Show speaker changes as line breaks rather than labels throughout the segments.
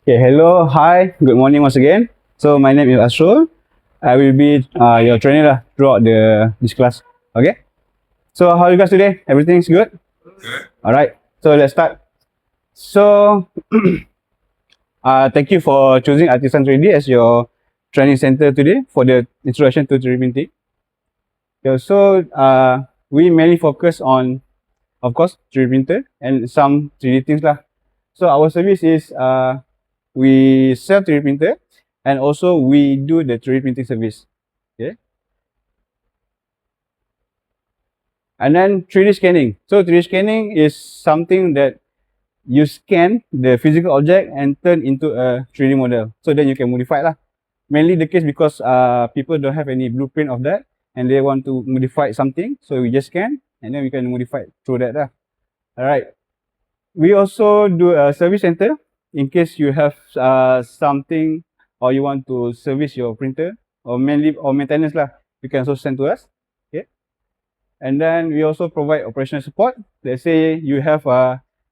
Okay, hello, hi, good morning once again. So my name is Ashrul. I will be your trainer throughout this class. Okay. So how are you guys today? Everything's good? Good. All right. So let's start. So thank you for choosing Artisan 3D as your training center today for the introduction to 3D printing. Okay, so we mainly focus on, of course, 3D printer and some 3D things lah. So our service is we sell 3D printer and also we do the 3D printing service. Okay. And then 3D scanning. So 3D scanning is something that you scan the physical object and turn into a 3D model. So then you can modify lah. Mainly the case because people don't have any blueprint of that and they want to modify something. So we just scan and then we can modify through that lah. Alright. We also do a service center in case you have something or you want to service your printer or mainly or maintenance lah. You can also send to us. Okay. And then we also provide operational support. Let's say you have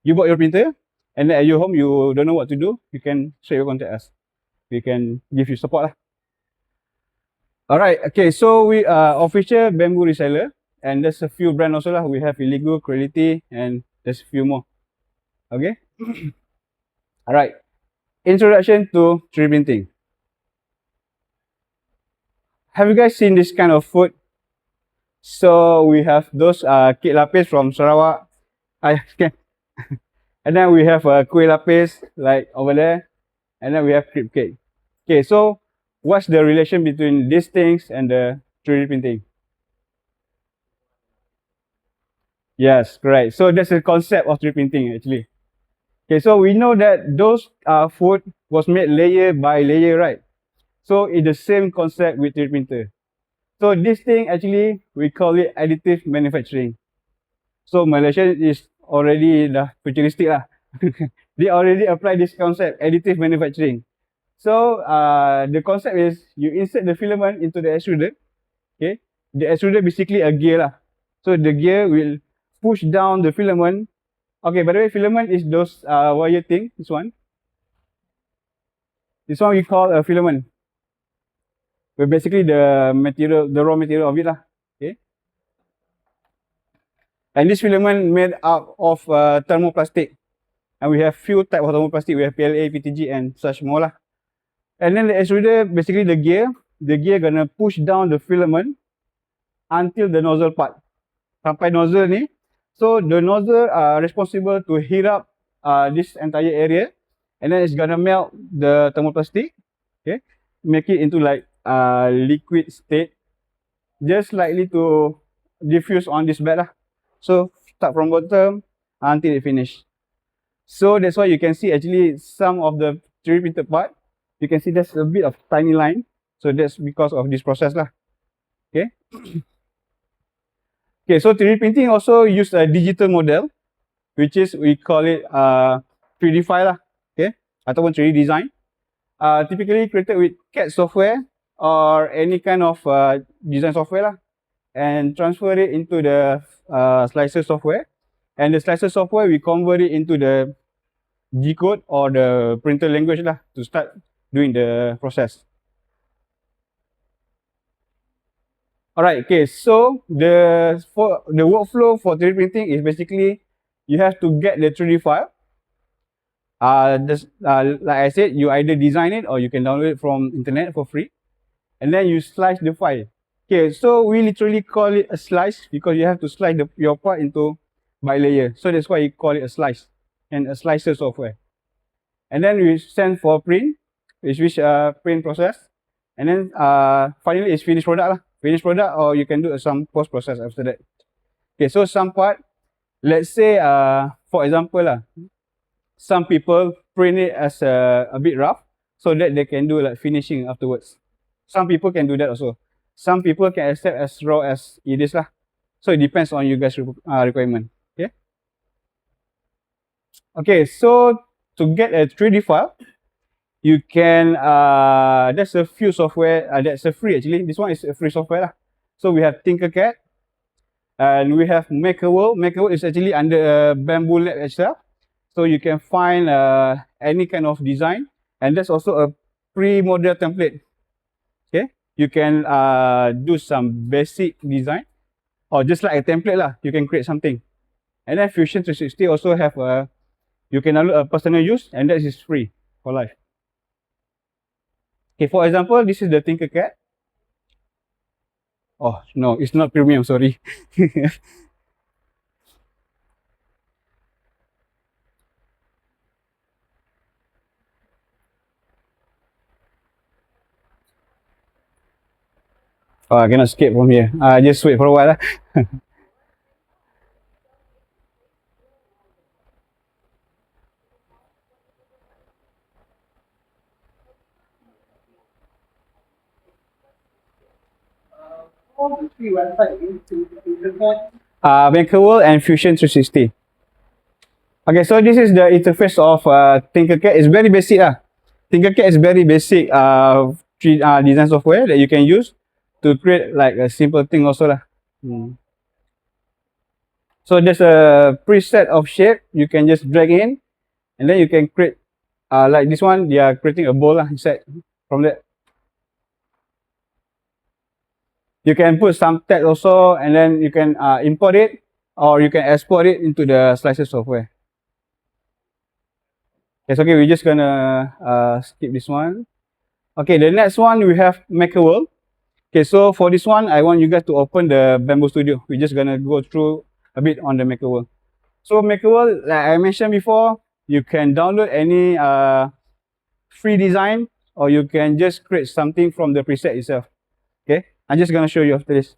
you bought your printer and then at your home you don't know what to do, you can straight away contact us. We can give you support lah. Alright, okay, so we are official bamboo reseller and there's a few brands also lah. We have Illegal, Creality, and there's a few more. Okay. Alright. Introduction to 3D printing. Have you guys seen this kind of food? So we have those kek lapis from Sarawak. And then we have kuih lapis like over there. And then we have crepe cake. Okay, so what's the relation between these things and the 3D printing? Yes, correct. So that's the concept of 3D printing actually. Okay, so we know that those food was made layer by layer, right? So it's the same concept with 3D printer. So this thing actually we call it additive manufacturing. So Malaysia is already dah futuristic lah. They already apply this concept, additive manufacturing. So the concept is you insert the filament into the extruder. Okay, the extruder basically a gear lah. So the gear will push down the filament. Okay, by the way, filament is those wire thing. This one we call a filament. But basically the material, the raw material of it lah. Okay. And this filament made out of thermoplastic. And we have few type of thermoplastic. We have PLA, PTG, and such more lah. And then the extruder, basically the gear gonna push down the filament until the nozzle part. Sampai nozzle ni. So the nozzle are responsible to heat up this entire area. And then it's gonna melt the thermoplastic. Okay. Make it into like liquid state. Just slightly to diffuse on this bed lah. So start from bottom until it finish. So that's why you can see actually some of the 3D printed part. You can see there's a bit of tiny line. So that's because of this process lah. Okay. Okay, so 3D printing also use a digital model, which is we call it 3D file lah. Okay, ataupun 3D design. Typically created with CAD software or any kind of design software lah, and transfer it into the slicer software. And the slicer software we convert it into the G code or the printer language lah to start doing the process. Alright, okay, so the workflow for 3D printing is basically you have to get the 3D file. Like I said, you either design it or you can download it from internet for free. And then you slice the file. Okay, so we literally call it a slice because you have to slice your part into by layer. So that's why you call it a slice and a slicer software. And then we send for print, which print process. And then finally it's finished product lah. Finished product, or you can do some post process after that. Okay, so some part, let's say for example lah, some people print it as a bit rough so that they can do like finishing afterwards. Some people can do that also. Some people can accept as raw as it is lah. So it depends on you guys' requirement. Okay. Okay, so to get a 3D file, you can there's a few software that's a free actually. This one is a free software lah. So we have Tinkercad and we have MakerWorld. MakerWorld is actually under Bamboo Lab itself. So you can find any kind of design and there's also a pre-model template. Okay, you can do some basic design, or just like a template lah, you can create something. And then Fusion 360 also have a, you can download a personal use, and that is free for life. Okay, for example, this is the Tinkercad. Oh no, it's not premium, sorry. Oh, I cannot skip from here. Just wait for a while lah. Makerworld and Fusion 360. Okay, so this is the interface of Tinkercad. It's very basic lah. Tinkercad is very basic design software that you can use to create like a simple thing also lah. So there's a preset of shape you can just drag in, and then you can create like this one. They are creating a bowl lah inside from that. You can put some text also, and then you can import it, or you can export it into the Slicer software. It's okay, we're just gonna skip this one. Okay, the next one we have Makerworld. Okay, so for this one, I want you guys to open the Bamboo Studio. We're just gonna go through a bit on the Makerworld. So Makerworld, like I mentioned before, you can download any free design, or you can just create something from the preset itself. Okay, I'm just gonna show you after this.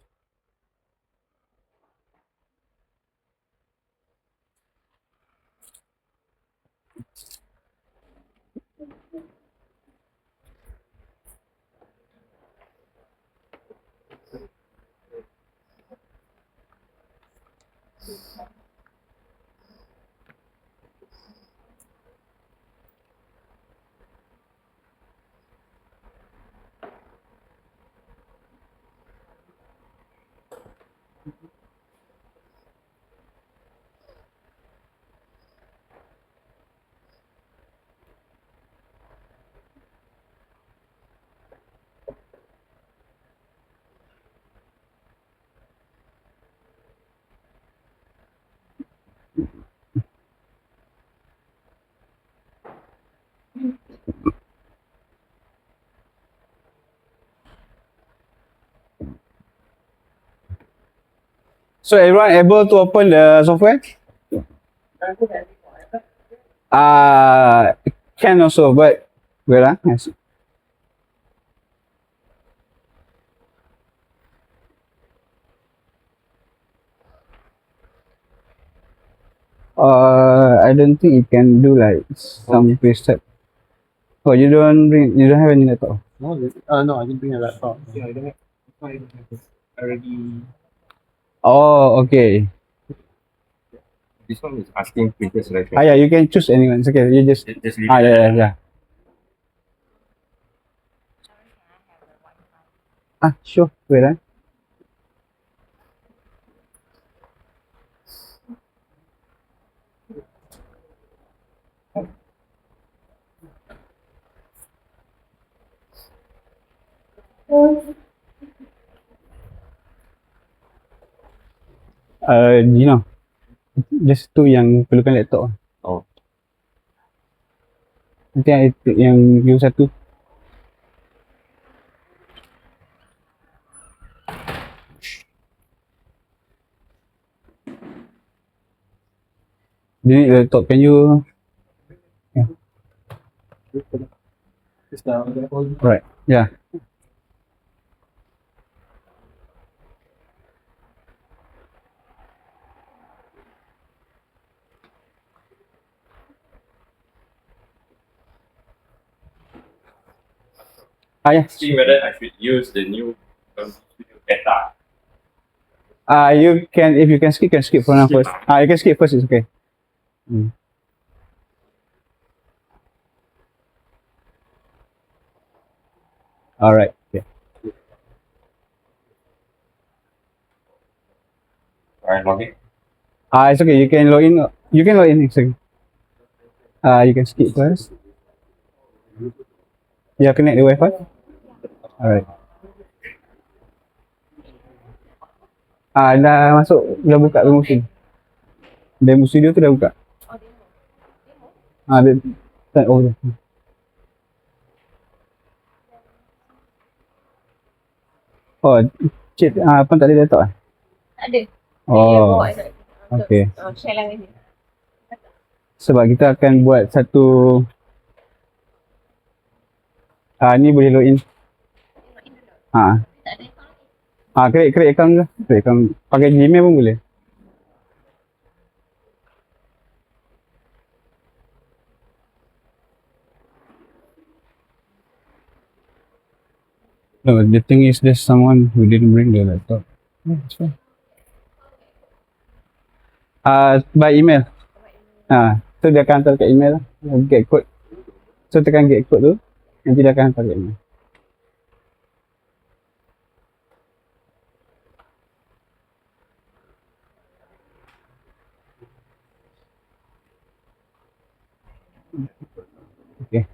So everyone able to open the software? Can also, but wait yes. I don't think it can do like some preset. Oh, you don't have any laptop?
No, I didn't bring a laptop. Yeah, I don't have. Already.
Oh, okay.
This one is asking printer selection.
Yeah, you can choose anyone. It's okay. You just
leave
yeah. Sure. Wait Gino, just tu yang perlukan laptop.
Oh.
Nanti yang satu. Do you need a laptop? Can you? Yeah. Right. Yeah. Yeah.
See whether I should use the new beta.
You can, if you can skip for now first. You can skip first, it's okay. All right. Okay.
Alright, login.
It's okay. You can log in. It's okay. You can skip first. You connect the Wi-Fi? Alright. Dah masuk, dah buka demo studio. Demo studio tu dah buka. Dia, oh, dah. Oh, cik, apa tak ada laptop?
Tak ada.
Oh, okay.
Share lah dengan dia.
Sebab kita akan buat satu, ni boleh login. Create account je. Create account. Pakai Gmail pun boleh. No, the thing is there's someone who didn't bring the laptop. Yeah, it's fine. By email. So dia akan hantar kat email lah. Get code. So tekan get code tu, nanti dia akan hantar kat email. Okay.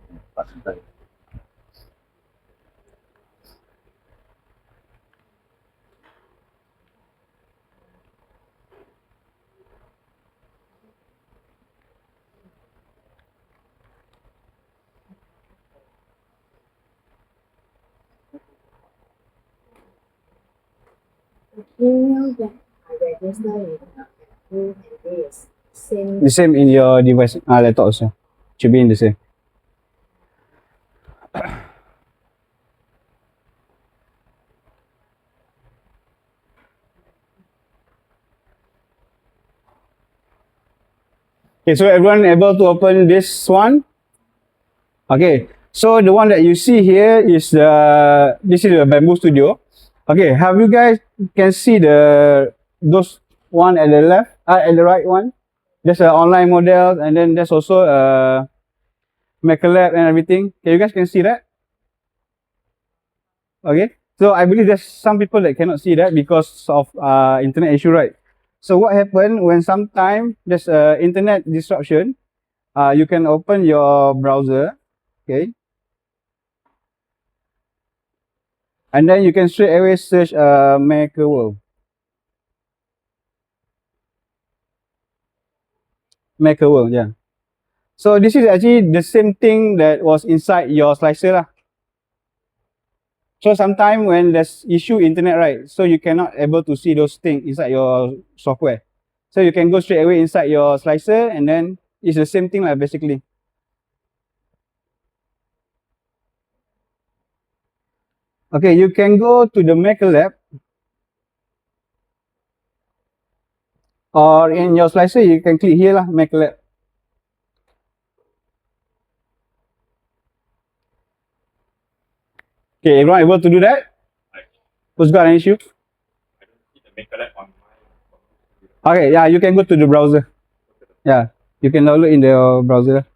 Email that I register with and this same
The same in your device, laptop also. Should be in the same. Okay, so everyone able to open this one? Okay, so the one that you see here is this is the Bamboo Studio. Okay, have you guys can see those one at the left, at the right one? There's an online model, and then there's also a MacLab and everything. Okay, you guys can see that? Okay, so I believe there's some people that cannot see that because of internet issue, right? So what happened when sometime there's internet disruption? You can open your browser, okay, and then you can straight away search Makerworld. Makerworld, yeah. So this is actually the same thing that was inside your slicer lah. So sometime when there's issue internet, right, so you cannot able to see those things inside your software. So you can go straight away inside your slicer, and then it's the same thing like basically. Okay, you can go to the MacLab, or in your slicer you can click here lah, MacLab. Okay, everyone able to do that? Who's got an issue?
I don't see the MacLab on my.
Okay, yeah, you can go to the browser. Yeah, you can download in the browser.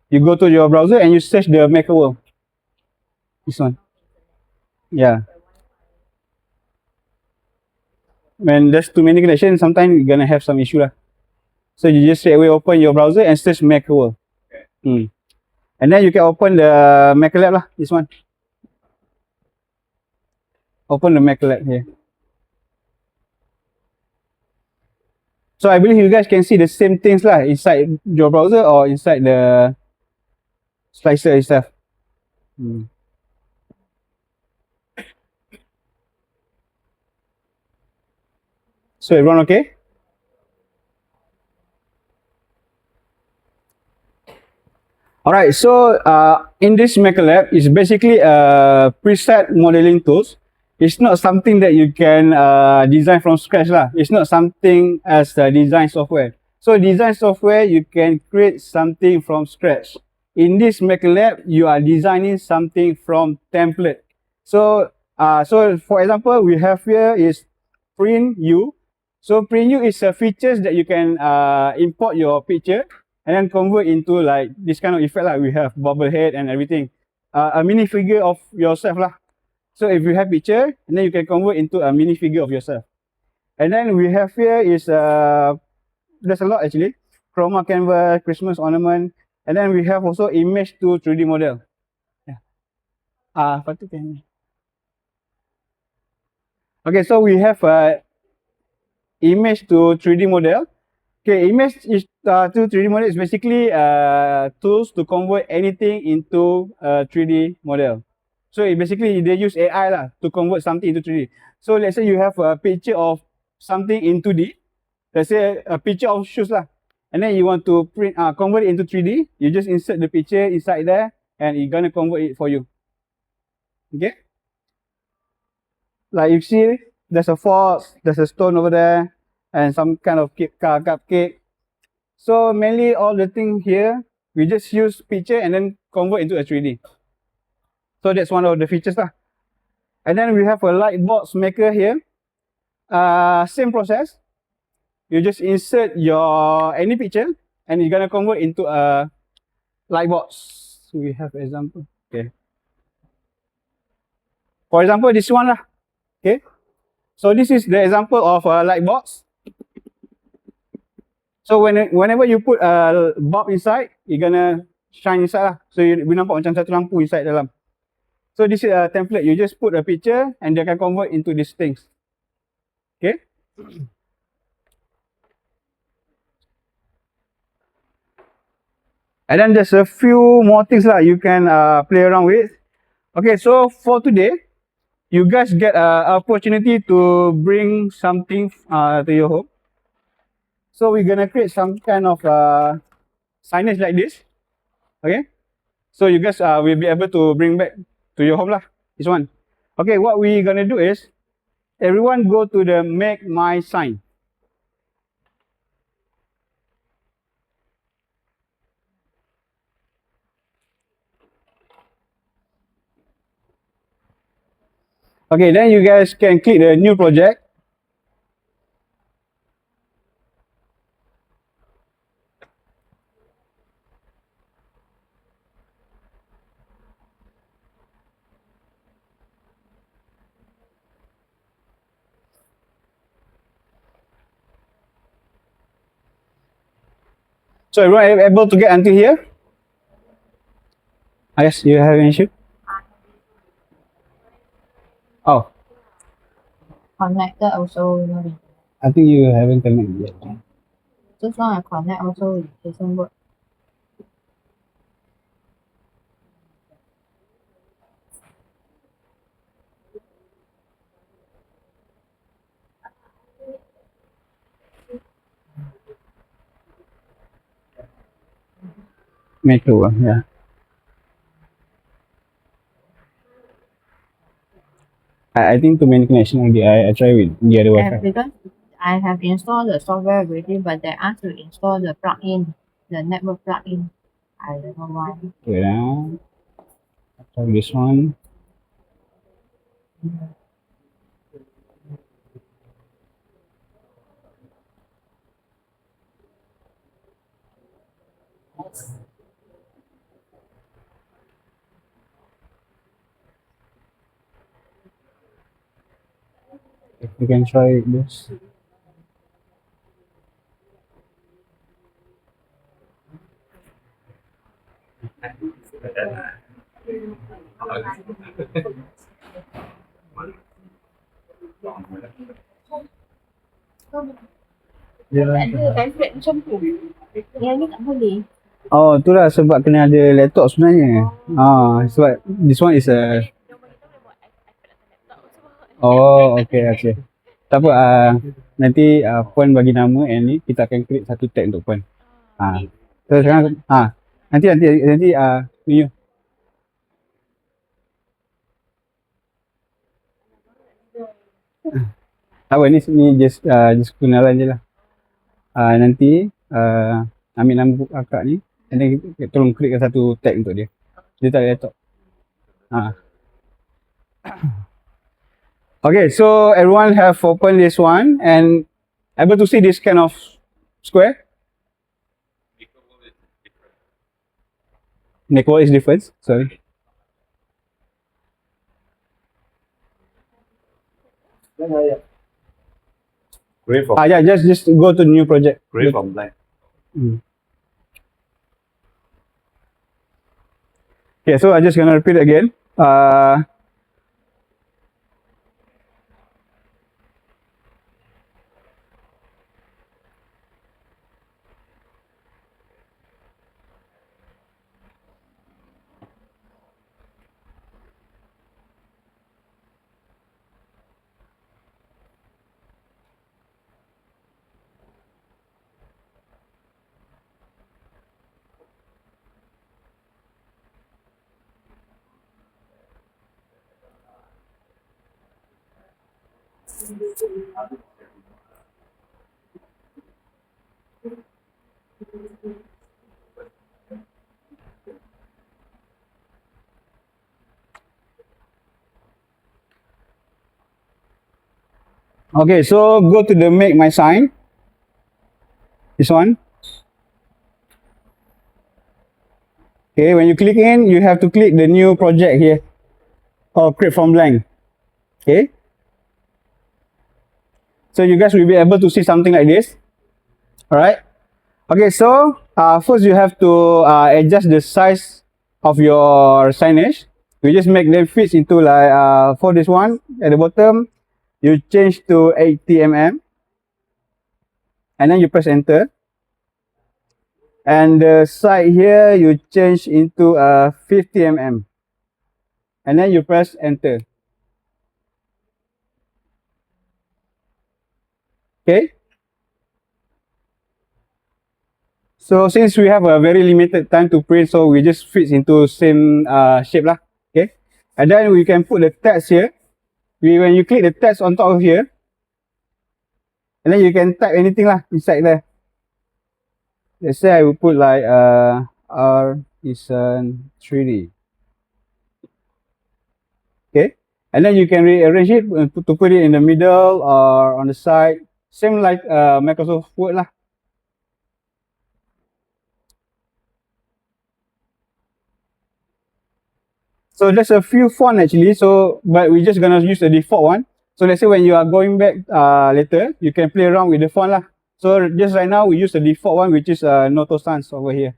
You go to your browser and you search the Makerworld. This one. Yeah. When there's too many connections, sometimes you're gonna have some issue lah. So you just straight away open your browser and search Makerworld.
Okay.
And then you can open the MacLab lah, this one. Open the MacLab here. So I believe you guys can see the same things lah inside your browser or inside the slicer itself. So everyone okay? Alright, so in this MacLab is basically a preset modeling tools. It's not something that you can design from scratch lah. It's not something as a design software. So design software, you can create something from scratch. In this MacLab, you are designing something from template. So for example, we have here is print U. So print U is a features that you can import your picture and then convert into like this kind of effect like we have bubble head and everything. A mini figure of yourself lah. So if you have picture, and then you can convert into a mini figure of yourself. And then we have here is there's a lot actually. Chroma canvas, Christmas ornament, and then we have also image to 3D model. Yeah. patutnya. Okay, so we have a image to 3D model. Okay, image is to 3D model is basically tools to convert anything into a 3D model. So basically they use AI lah to convert something into 3D. So let's say you have a picture of something in 2D. Let's say a picture of shoes lah, and then you want to convert it into 3D. You just insert the picture inside there, and it's gonna convert it for you. Okay. Like you see, there's a fork, there's a stone over there, and some kind of cupcake. So mainly all the thing here, we just use picture and then convert into a 3D. So that's one of the features lah. And then we have a light box maker here. Same process. You just insert your any picture and it's gonna convert into a light box. So we have example. Okay. For example, this one lah. Okay. So this is the example of a light box. So whenever you put a bulb inside, it's gonna shine inside lah. So you nampak macam satu lampu inside dalam. So this is a template. You just put a picture and they can convert into these things. Okay. And then there's a few more things lah you can play around with. Okay, so for today, you guys get an opportunity to bring something to your home. So we're gonna create some kind of signage like this. Okay, so you guys will be able to bring back to your home lah. This one. Okay, what we're gonna do is everyone go to the Make My Sign. Okay, then you guys can click the new project. So everyone able to get until here? Yes, you have an issue? Oh,
Connected also,
I think you haven't connected yet.
just now I connect also it doesn't work.
Metro, yeah. I think too many connection already. I try with the other
And
Wi-Fi.
because I have installed the software already, but they asked to install the plugin, the network plugin. I don't know why.
Wait now. Try this one. You can try this.
Ada template macam tu. Yang ni tak boleh.
Oh, tu lah sebab kena ada laptop sebenarnya. Sebab this one is a. Oh, okay. Tak apa, nanti Puan bagi nama and ni kita akan create satu tag untuk Puan. So sekarang nanti ni. Tak apa, ni just kenalan je lah. Nanti ambil nama akak ni and then tolong create satu tag untuk dia. Dia tak ada laptop. Okay, so everyone have opened this one and able to see this kind of square. Nicole is different. Sorry.
Gray from
Yeah, just go to new project.
gray from black.
Okay, so I'm just gonna repeat it again. Uh, okay, so go to the make my sign. This one. Okay, when you click in, you have to click the new project here or create from blank. Okay. So you guys will be able to see something like this. All right. Okay, so first you have to adjust the size of your signage. You just make them fit into like for this one at the bottom, you change to 80 mm, and then you press enter. And the side here you change into 50 mm, and then you press enter. Okay. So since we have a very limited time to print, so we just fit into same shape lah. Okay. And then we can put the text here. When you click the text on top of here, and then you can type anything lah inside there. Let's say I will put like R is 3D. Okay. And then you can rearrange it to put it in the middle or on the side. Same like Microsoft Word lah. So there's a few font actually. So, but we're just gonna use the default one. So let's say when you are going back later, you can play around with the font lah. So just right now we use the default one, which is Noto Sans over here.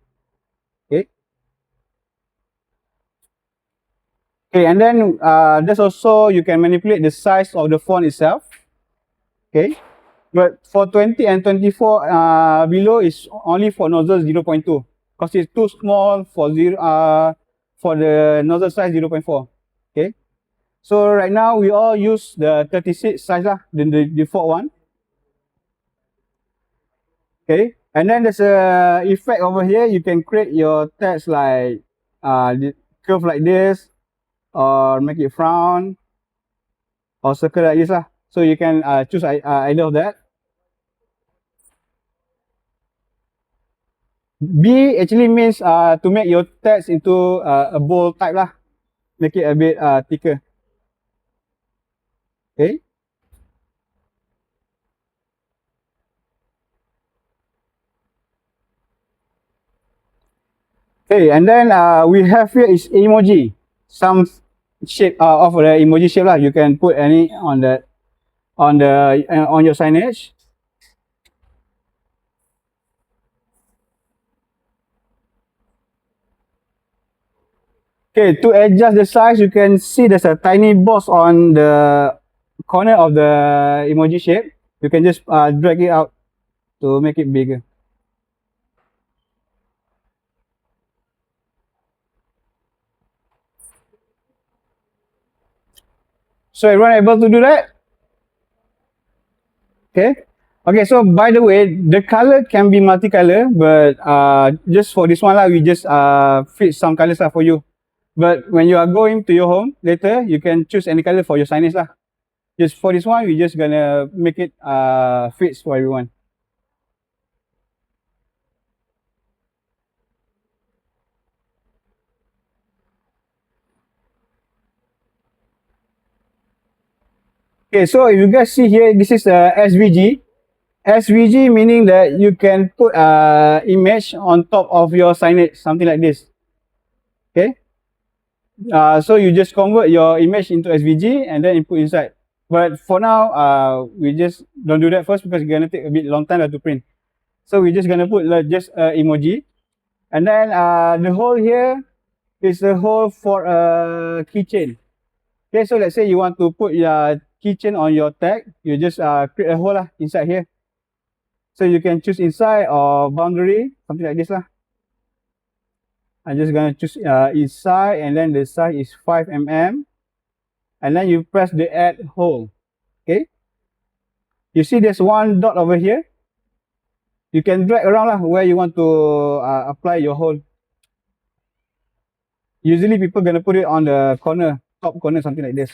Okay. Okay, and then there's also you can manipulate the size of the font itself. Okay. But for 20 and 24 below is only for nozzle 0.2 because it's too small for for the nozzle size 0.4. Okay. So right now we all use the 36 size lah, the default one. Okay. And then there's a effect over here. You can create your text like curve like this, or make it frown, or circle like this lah. So you can choose either of that. B actually means to make your text into a bold type lah. Make it a bit thicker. Okay. Okay, and then we have here is emoji. Some shape of the emoji shape lah. You can put any on on your signage. Okay, to adjust the size, you can see there's a tiny box on the corner of the emoji shape. You can just drag it out to make it bigger. So everyone able to do that? Okay. Okay, so by the way, the color can be multicolor, but just for this one lah, we just fit some colors lah for you. But when you are going to your home later, you can choose any color for your signage lah. Just for this one, we just gonna make it fits for everyone. Okay, so if you guys see here, this is the SVG. SVG meaning that you can put image on top of your signage, something like this. Okay. So you just convert your image into SVG and then input inside. But for now, we just don't do that first because it's gonna take a bit long time to print. So we're just gonna put just emoji, and then the whole here is a hole for a keychain. Okay, so let's say you want to put your keychain on your tag, you just create a hole lah inside here. So you can choose inside or boundary, something like this lah. I'm just gonna choose inside, and then the size is 5 mm, and then you press the add hole. Okay, you see there's one dot over here. You can drag around lah where you want to apply your hole. Usually people gonna put it on the corner, top corner, something like this.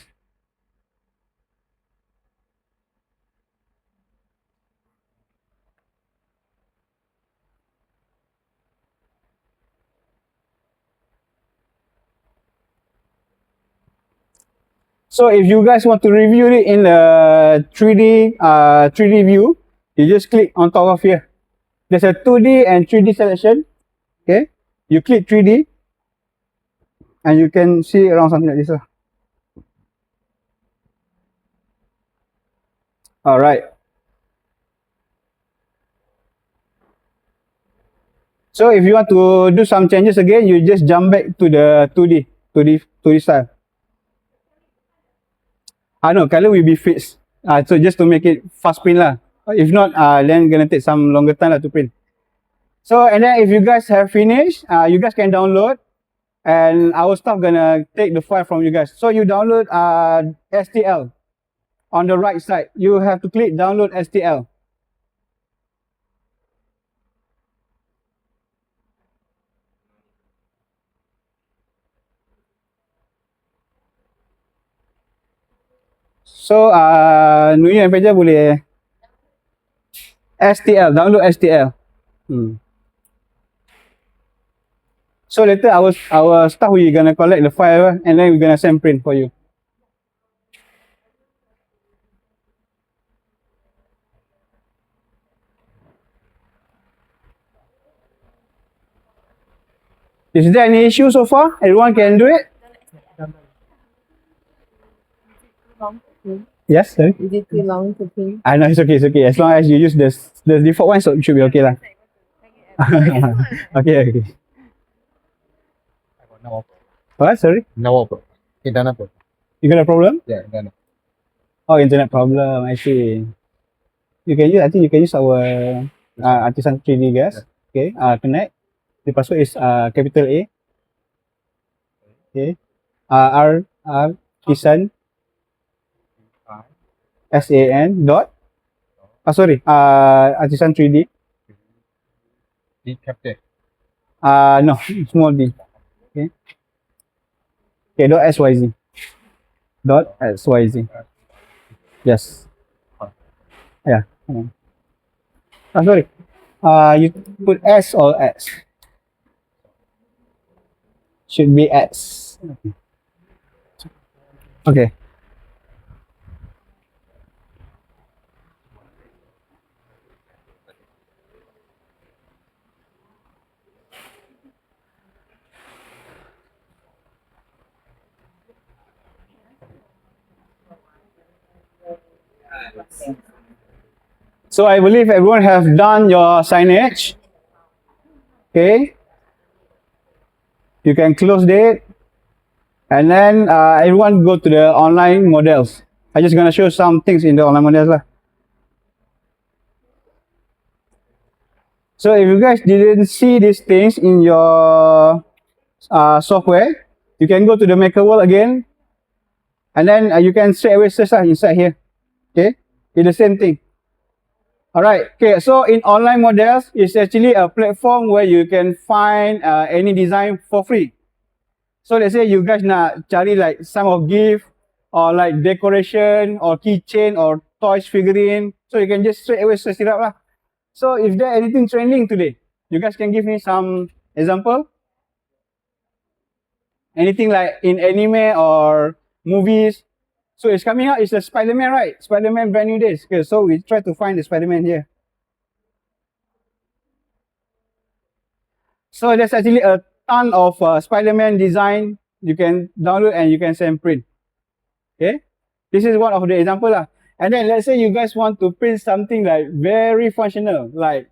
So if you guys want to review it in the 3D view, you just click on top of here. There's a 2D and 3D selection. Okay, you click 3D, and you can see around something like this. All right. So if you want to do some changes again, you just jump back to the 2D style. No, color will be fixed. So just to make it fast print lah. If not, then gonna take some longer time lah to print. So and then if you guys have finished, you guys can download, and our staff gonna take the file from you guys. So you download STL. On the right side, you have to click download STL. So Nui and Peja boleh STL, download STL. So later our staff we gonna collect the file and then we're gonna send print for you. Is there any issue so far? Everyone can do it? Yes, sorry?
Is it too long to print?
No, it's okay, it's okay. As long as you use the default one, so it should be okay lah. Okay, okay. What? Sorry?
No problem. Internet problem.
You got a problem?
Yeah, internet.
Oh, internet problem. I see. You can use. I think you can use our Artisan 3D guys. Okay. Connect. The password is capital A. Okay. Artisan SAN dot. Sorry. Artisan 3D.
D captain.
No, small d. Okay. Okay. Dot XYZ. Dot XYZ. Yes. Yeah. Sorry. You put S or X. Should be X. Okay. So I believe everyone have done your signage. Okay. You can close it. And then everyone go to the online models. I'm just gonna show some things in the online models lah. So if you guys didn't see these things in your software, you can go to the Maker World again. And then you can straight away search inside here. Okay. It's the same thing. Alright, okay, so in online models, it's actually a platform where you can find any design for free. So let's say you guys nak cari like some of gift or like decoration or keychain or toys figurine. So you can just straight away search it up lah. So if there anything trending today, you guys can give me some example? Anything like in anime or movies? So it's coming out, it's a Spider-Man, right? Spider-Man brand new days. Okay, so we try to find the Spider-Man here. So there's actually a ton of Spider-Man design you can download and you can send print. Okay, this is one of the example lah. And then let's say you guys want to print something like very functional, like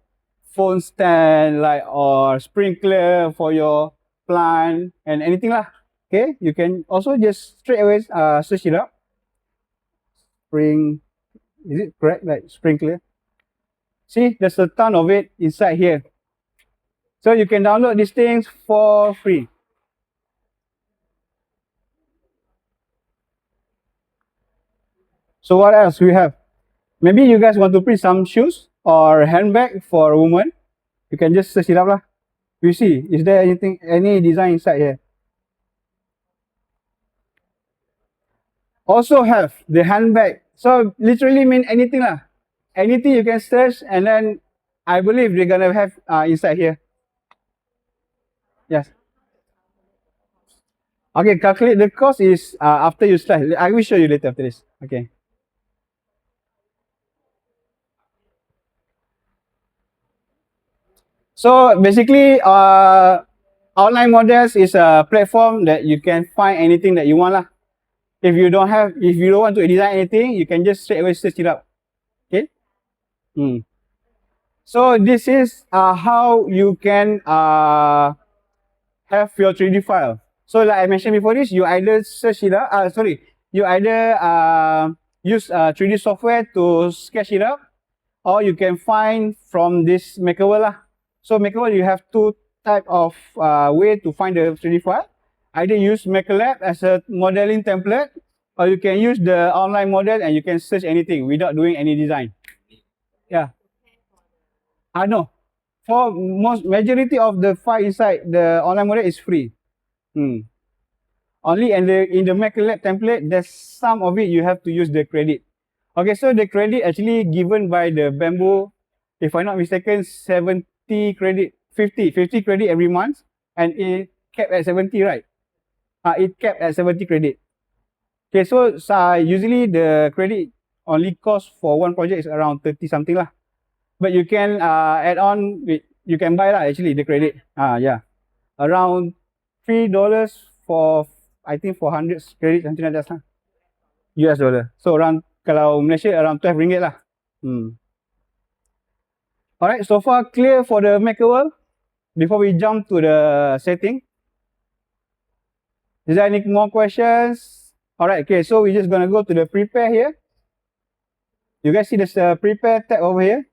phone stand, like or sprinkler for your plant, and anything lah. Okay, you can also just straight away search it up. Spring, is it correct? Like sprinkler. See, there's a ton of it inside here. So you can download these things for free. So what else we have? Maybe you guys want to print some shoes or handbag for a woman. You can just search it up lah. You see, is there anything, any design inside here? Also have the handbag. So literally mean anything lah. Anything you can search, and then I believe they're gonna have inside here. Yes. Okay, calculate the cost is after you start. I will show you later after this. Okay. So basically, online models is a platform that you can find anything that you want lah. If you don't want to design anything, you can just straight away search it up. Okay. So this is how you can have your 3D file. So like I mentioned before this, you either search it up. You either use 3D software to sketch it up, or you can find from this Makerworld lah. So Makerworld, you have two type of way to find the 3D file. Either use MakerLab as a modeling template, or you can use the online model and you can search anything without doing any design. Yeah. No. For majority of the file inside the online model is free. Only in the MakerLab template, there's some of it you have to use the credit. Okay, so the credit actually given by the Bamboo, if I'm not mistaken, 70 credit, 50 credit every month, and it capped at 70, right? It capped at 70 credit. Okay, so usually the credit only cost for one project is around 30 something lah. But you can add on, you can buy lah actually the credit. Yeah, around $3 for, I think 400 credit, something like that lah. US dollar. So around, kalau Malaysia around 12 ringgit lah. Alright, so far clear for the Makerworld. Before we jump to the setting, is there any more questions? Alright, okay, so we're just gonna go to the prepare here. You guys see there's a prepare tab over here.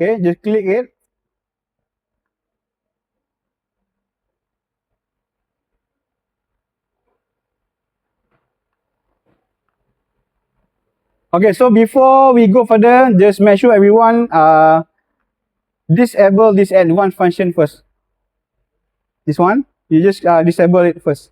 Okay, just click it. Okay, so before we go further, just make sure everyone disable this advanced function first. This one, you just disable it first.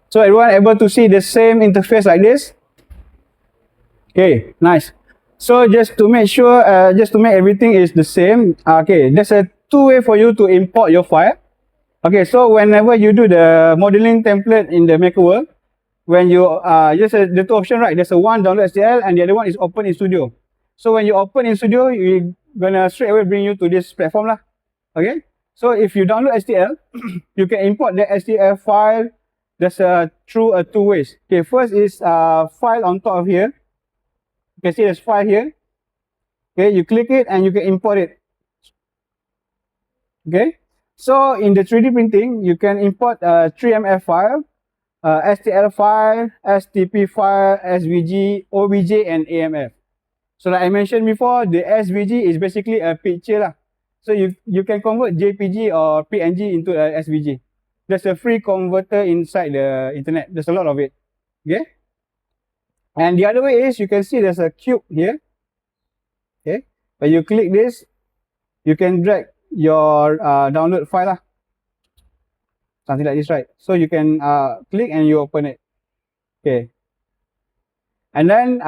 So everyone able to see the same interface like this? Okay, nice. So just to make sure, just to make everything is the same, okay, there's a two-way for you to import your file. Okay, so whenever you do the modeling template in the Makerworld, when you, just the two options, right? There's a one download STL and the other one is open in Studio. So when you open in Studio, you're gonna straight away bring you to this platform lah. Okay, so if you download STL, you can import the STL file. There's through two ways. Okay, first is file on top of here. You can see there's file here. Okay, you click it and you can import it. Okay, so in the 3D printing, you can import a 3MF file, STL file, STP file, SVG, OBJ, and AMF. So like I mentioned before, the SVG is basically a picture lah. So you can convert JPG or PNG into a SVG. There's a free converter inside the internet. There's a lot of it. Okay. And the other way is you can see there's a cube here. Okay. When you click this, you can drag your download file lah. Something like this, right? So you can click and you open it. Okay. And then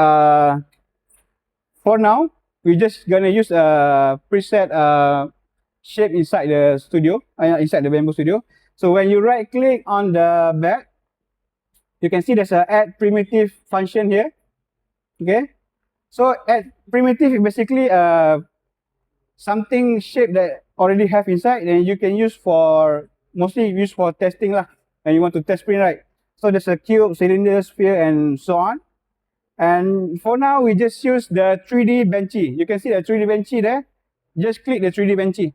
for now, we're just gonna use a preset shape inside the studio, inside the Bamboo Studio. So when you right click on the back, you can see there's a add primitive function here. Okay, so add primitive is basically something shape that already have inside, and you can use for mostly used for testing lah. And you want to test print, right? So there's a cube, cylinder, sphere, and so on. And for now, we just use the 3D Benchy. You can see the 3D Benchy there. Just click the 3D Benchy.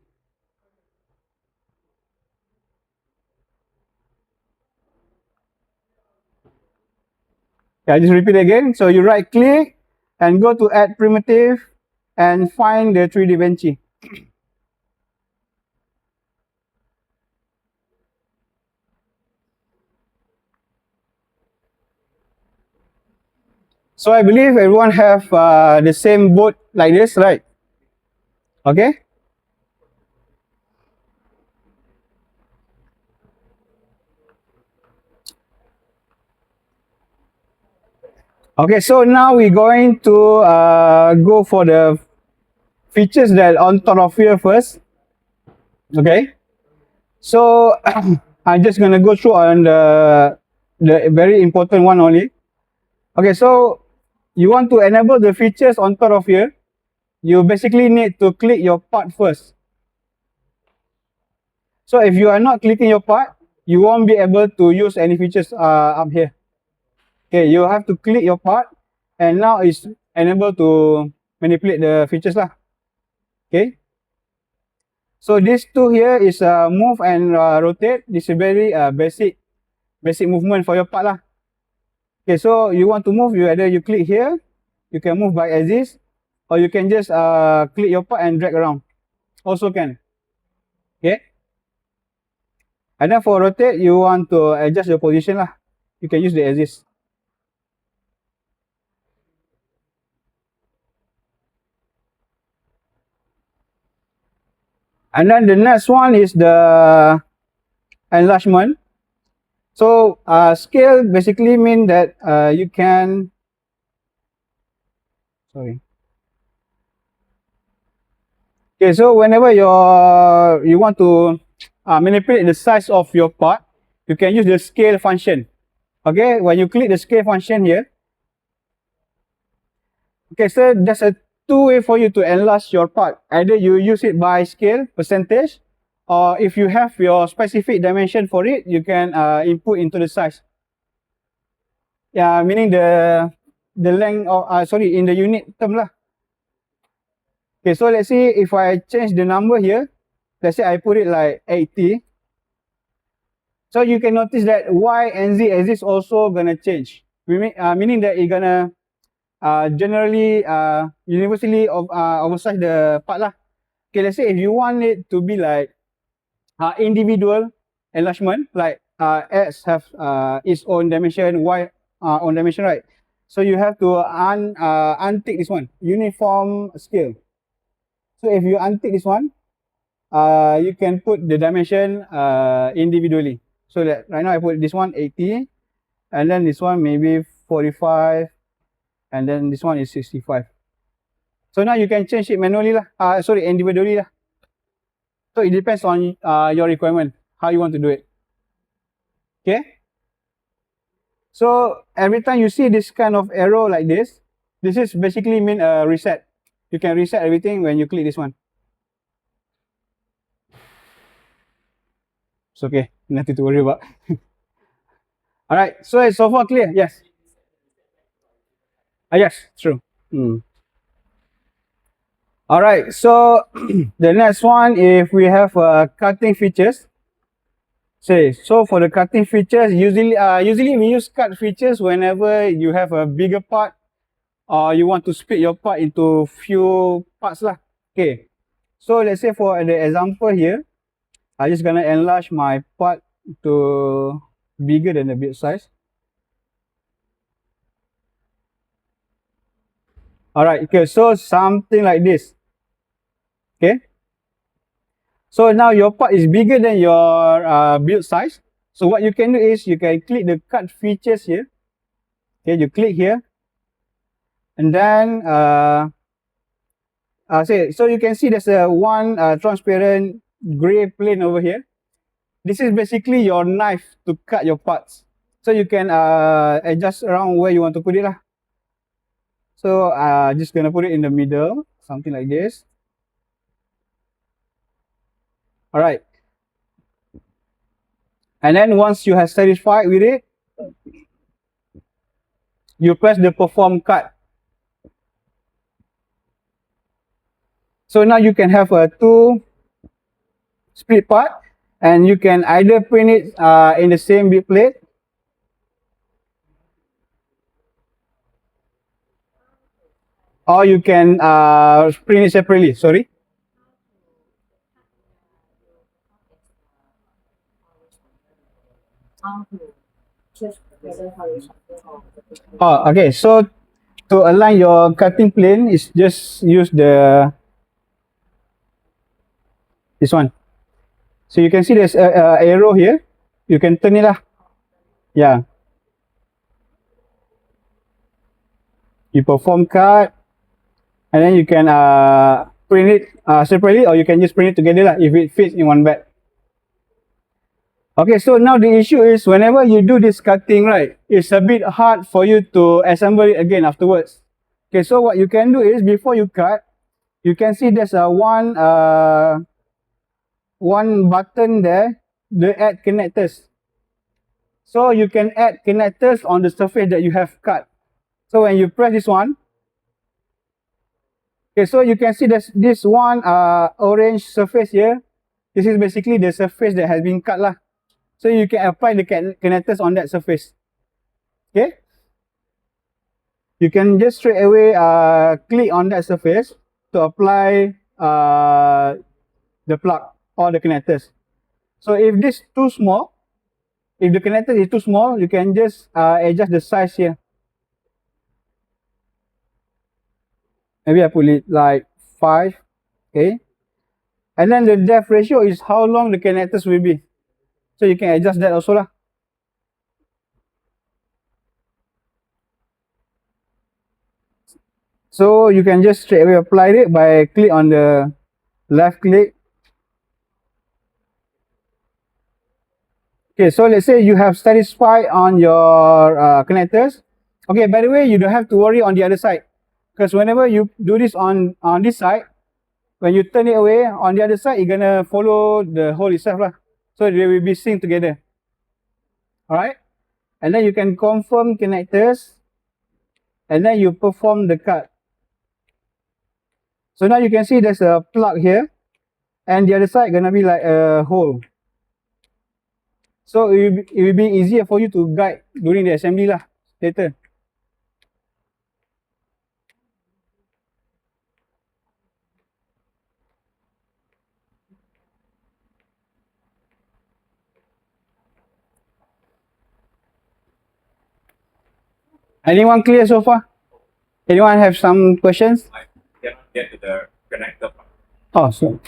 Yeah, just repeat again. So you right click and go to add primitive and find the 3D Benchy. So I believe everyone have the same boat like this, right? Okay. Okay, so now we're going to go for the features that on top of here first. Okay. So I'm just gonna go through on the very important one only. Okay, so you want to enable the features on top of here. You basically need to click your part first. So if you are not clicking your part, you won't be able to use any features up here. Okay, you have to click your part, and now it's enabled to manipulate the features lah. Okay. So these two here is move and rotate. This is very basic movement for your part lah. Okay, so you want to move, either you click here, you can move by axis, or you can just click your part and drag around. Also can. Okay. And then for rotate, you want to adjust your position lah. You can use the axis. And then the next one is the enlargement. So scale basically mean that you can, sorry. Okay, so whenever you want to manipulate the size of your part, you can use the scale function. Okay, when you click the scale function here. Okay, so there's a two way for you to enlarge your part. Either you use it by scale, percentage, or if you have your specific dimension for it, you can input into the size. Yeah, meaning the length of, in the unit term lah. Okay, so let's see if I change the number here. Let's say I put it like 80. So you can notice that Y and Z axis also gonna change. Meaning that it's gonna generally universally oversize the part lah. Okay, let's say if you want it to be like individual enlargement, like X have its own dimension, Y own dimension, right? So you have to untick this one, uniform scale. So if you untick this one, you can put the dimension individually. So that right now I put this one 80, and then this one maybe 45, and then this one is 65. So now you can change it manually lah. Individually lah. So it depends on your requirement, how you want to do it. Okay. So every time you see this kind of arrow like this is basically mean a reset. You can reset everything when you click this one. It's okay, nothing to worry about. All right, so it's so far clear. Yes. Yes, true. All right, so the next one, if we have cutting features. So for the cutting features, usually we use cut features whenever you have a bigger part or you want to split your part into few parts lah. Okay, so let's say for the example here, I'm just gonna enlarge my part to bigger than the build size. All right, okay, so something like this. Okay. So now your part is bigger than your build size. So what you can do is you can click the cut features here. Okay, you click here. And then so you can see there's a one transparent gray plane over here. This is basically your knife to cut your parts. So you can adjust around where you want to put it lah. So just gonna put it in the middle, something like this. All right. And then once you have satisfied with it, you press the perform cut. So now you can have a two split part, and you can either print it in the same bit plate, or you can print it separately. Sorry.
How to choose whether horizontal or vertical?
Oh, okay. So to align your cutting plane is just use this one. So you can see there's a arrow here. You can turn it lah. Yeah. You perform cut, and then you can print it separately, or you can just print it together lah if it fits in one bag. Okay, so now the issue is whenever you do this cutting, right, it's a bit hard for you to assemble it again afterwards. Okay, so what you can do is before you cut, you can see there's a one button there, the add connectors. So you can add connectors on the surface that you have cut. So when you press this one, okay, so you can see there's this one orange surface here. This is basically the surface that has been cut lah. So you can apply the connectors on that surface. Okay. You can just straight away click on that surface to apply the plug or the connectors. So if this too small, if the connector is too small, you can just adjust the size here. Maybe I put it like 5, okay. And then the depth ratio is how long the connectors will be. So you can adjust that also lah. So you can just straight away apply it by click on the left click. Okay, so let's say you have satisfied on your connectors. Okay, by the way, you don't have to worry on the other side, because whenever you do this on this side, when you turn it away on the other side, you're gonna follow the hole itself lah. So they will be synced together. All right, and then you can confirm connectors, and then you perform the cut. So now you can see there's a plug here, and the other side gonna be like a hole. So it will be easier for you to guide during the assembly lah later. Anyone clear so far? Anyone have some questions?
I cannot get to the connector part.
Oh, so.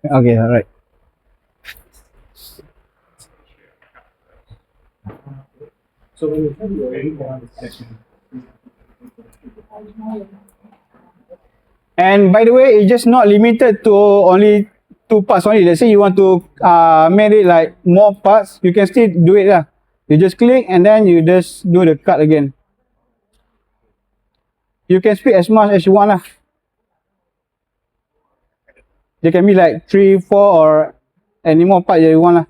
Okay, all right.
So when you said you already got this section,
And by the way, it's just not limited to only 2 parts only. Let's say you want to make it like more parts, you can still do it lah. You just click and then you just do the cut again. You can speed as much as you want lah. There can be like 3, 4 or any more part that you want lah.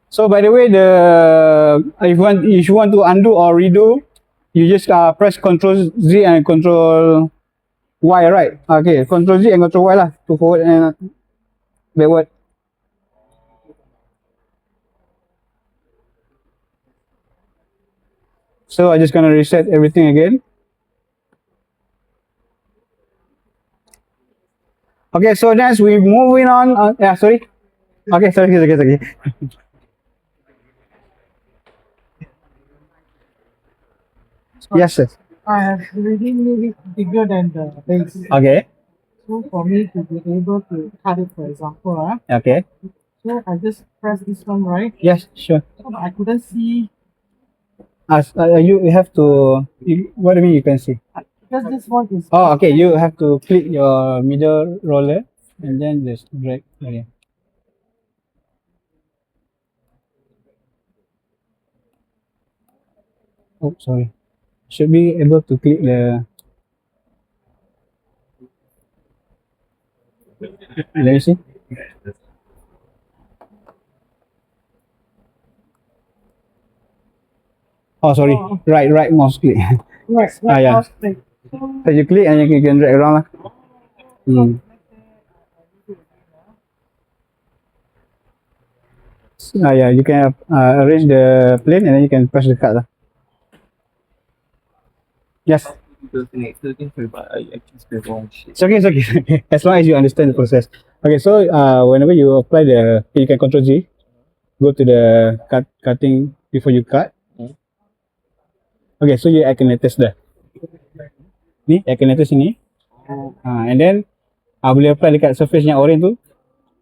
So by the way, if you want to undo or redo, you just press Ctrl Z and Ctrl Y, right? Okay, Ctrl Z and Ctrl Y lah to forward and backward. So I'm just gonna reset everything again. Okay, so next we moving on. Yeah, sorry. Okay, sorry. Yes, sir.
I have already made it bigger than the base.
Okay.
So for me to be able to cut it, for example,
Okay.
So I just press this one, right?
Yes, sure.
So I couldn't see
You have to. What do you mean you can see?
because this one is.
Oh, okay. You have to click your middle roller and then just drag. Okay. Oh, sorry. Should be able to click the. Let me see. Oh, sorry.
Oh.
Right mouse click.
Right.
Ah, yeah.
mouse click.
So you click and you can drag around lah. Hmm. Yeah, you can arrange the plane and then you can press the card lah. Yes.
The connector thing, but I actually spelled wrong shit.
It's okay. As long as you understand the process. Okay, so whenever you apply you can control G, go to the cutting before you cut. Okay, so you add connectors dah. Ni, add connectors sini. And then, boleh apply dekat surface yang orange tu.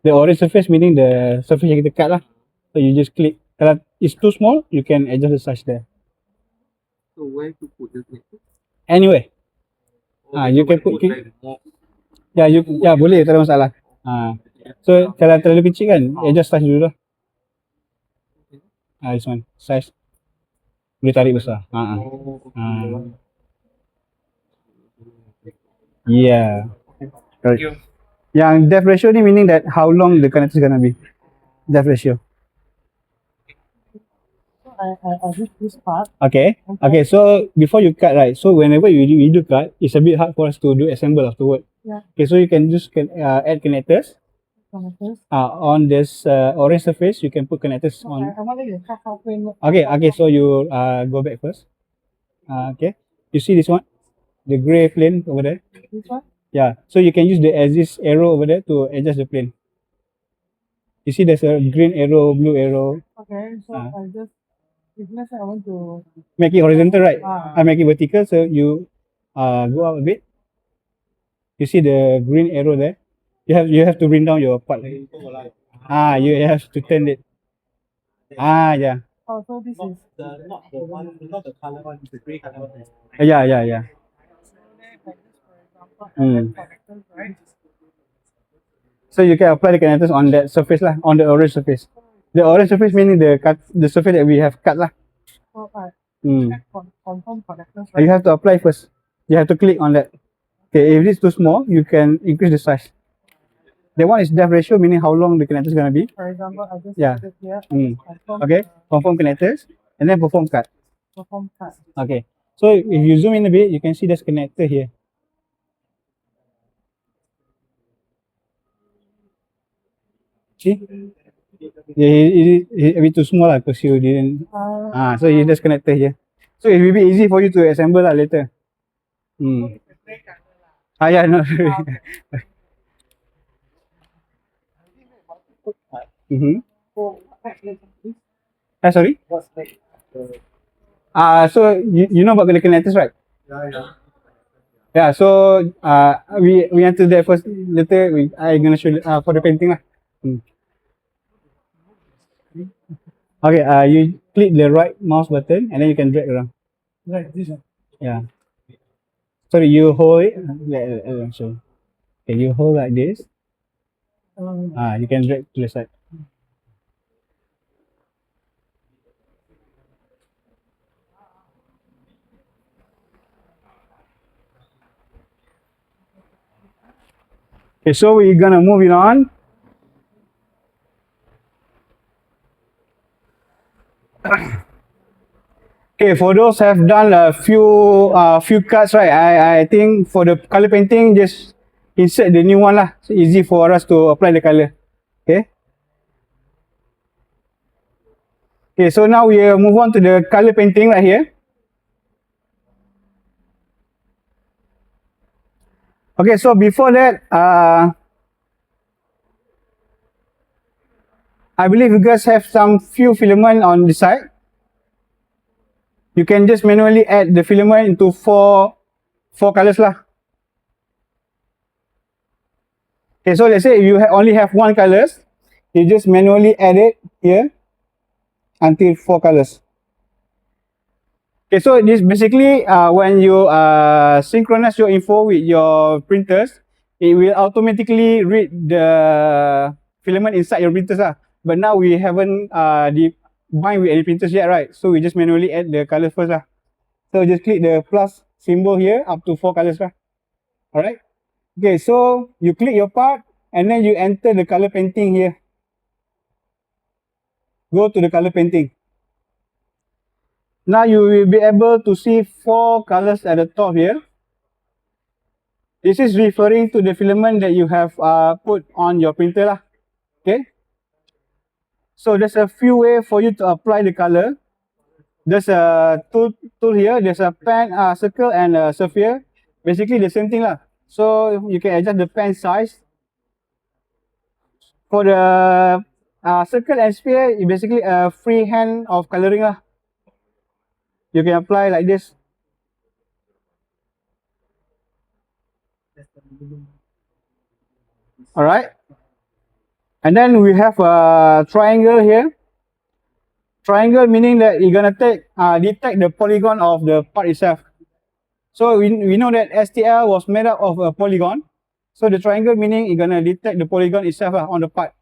The orange surface meaning the surface yang kita cut lah. So you just click. Kalau it's too small, you can adjust the size there.
So where to put the connector?
Anyway. You
so
can
when
put
like more.
Ya, boleh, tak ada masalah. So kalau terlalu kecil kan, adjust size dulu lah. This one, size. Boleh tarik besar. Yeah.
Thank you.
Yang depth ratio ni meaning that how long the connector is gonna be. Depth ratio.
So I did this part.
Okay. Okay, so before you cut, right? So whenever you do cut, it's a bit hard for us to do assemble afterward.
Yeah.
Okay, so you can just add connectors.
Connectors.
On this orange surface, you can put connectors
So
on.
I wanted to cut halfway.
Okay, so you go back first. Okay, you see this one, the gray plane over there.
This one.
Yeah, so you can use the this arrow over there to adjust the plane. You see, there's a green arrow, blue arrow.
Okay, so I just if let's say I want to
Make it horizontal, right?
Ah.
I make it vertical, so you go up a bit. You see the green arrow there. You have to bring down your part. You have to turn it. Yeah.
oh so this is
Not the one, not the color one, it's the grey color one.
Yeah.
so then like this, for example, I have connectors, right?
So you can apply the connectors on that surface lah, on the orange surface. The orange surface meaning the surface that we have cut lah.
So I
Hmm.
check confirm connectors,
You
right?
have to apply first. You have to click on that. Okay, if it's too small, you can increase the size. That one is depth ratio, meaning how long the connector is gonna be.
For example, I just
Yeah.
put it here.
Hmm.
Confirm,
Okay, confirm connectors and then perform cut.
perform cut.
Okay, so if you zoom in a bit, you can see there's connector here. See? Yeah, it a bit too small lah because you didn't. So you just connector here. So it will be easy for you to assemble lah later. Yeah, no.
So next, please.
Sorry?
What's next?
So you know about the connectors, right?
Yeah.
Yeah, so we enter that first. Later I gonna show for the painting lah. Okay, you click the right mouse button and then you can drag around.
Right, this one.
Yeah. Sorry, you hold it. Let me show you. Okay, you hold like this. You can drag to the side. Okay, so we're gonna move it on. Okay, for those have done a few cuts, right? I think for the color painting, just insert the new one lah. So easy for us to apply the color. Okay. Okay, so now we move on to the color painting right here. Okay, so before that, I believe you guys have some few filament on the side. You can just manually add the filament into four colors lah. Okay, so let's say if you only have one colors, you just manually add it here until 4 colors. Okay, so this basically when you synchronize your info with your printers, it will automatically read the filament inside your printers lah. But now we haven't bind with any printers yet, right? So we just manually add the colors first lah. So just click the plus symbol here up to 4 colors lah. Alright. Okay, so you click your part and then you enter the color painting here. Go to the color painting. Now you will be able to see 4 colors at the top here. This is referring to the filament that you have put on your printer lah. Okay. So there's a few ways for you to apply the color. There's a tool here. There's a pen, circle and a sphere. Basically the same thing lah. So you can adjust the pen size. For the circle and sphere, it's basically a free hand of coloring lah. You can apply like this. Alright. And then we have a triangle here. Triangle meaning that you're gonna detect the polygon of the part itself. So we know that STL was made up of a polygon. So the triangle meaning you're gonna detect the polygon itself on the part.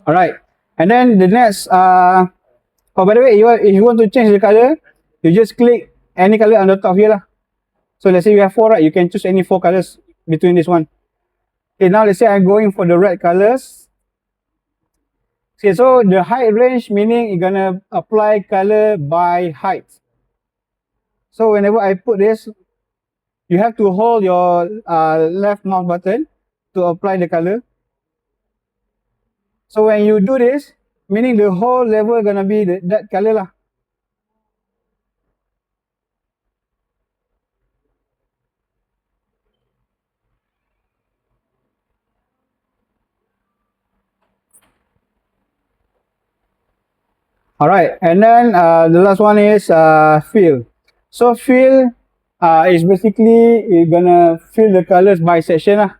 Alright, and then the next, oh by the way, if you want to change the color, you just click any color on the top here lah. So let's say you have 4, right? You can choose any 4 colors between this one. Okay, now let's say I'm going for the red colors. Okay, so the height range meaning you're gonna apply color by height. So whenever I put this, you have to hold your left mouse button to apply the color. So when you do this, meaning the whole level gonna be that color lah. Alright, and then the last one is fill. So fill is basically you're gonna fill the colors by section lah,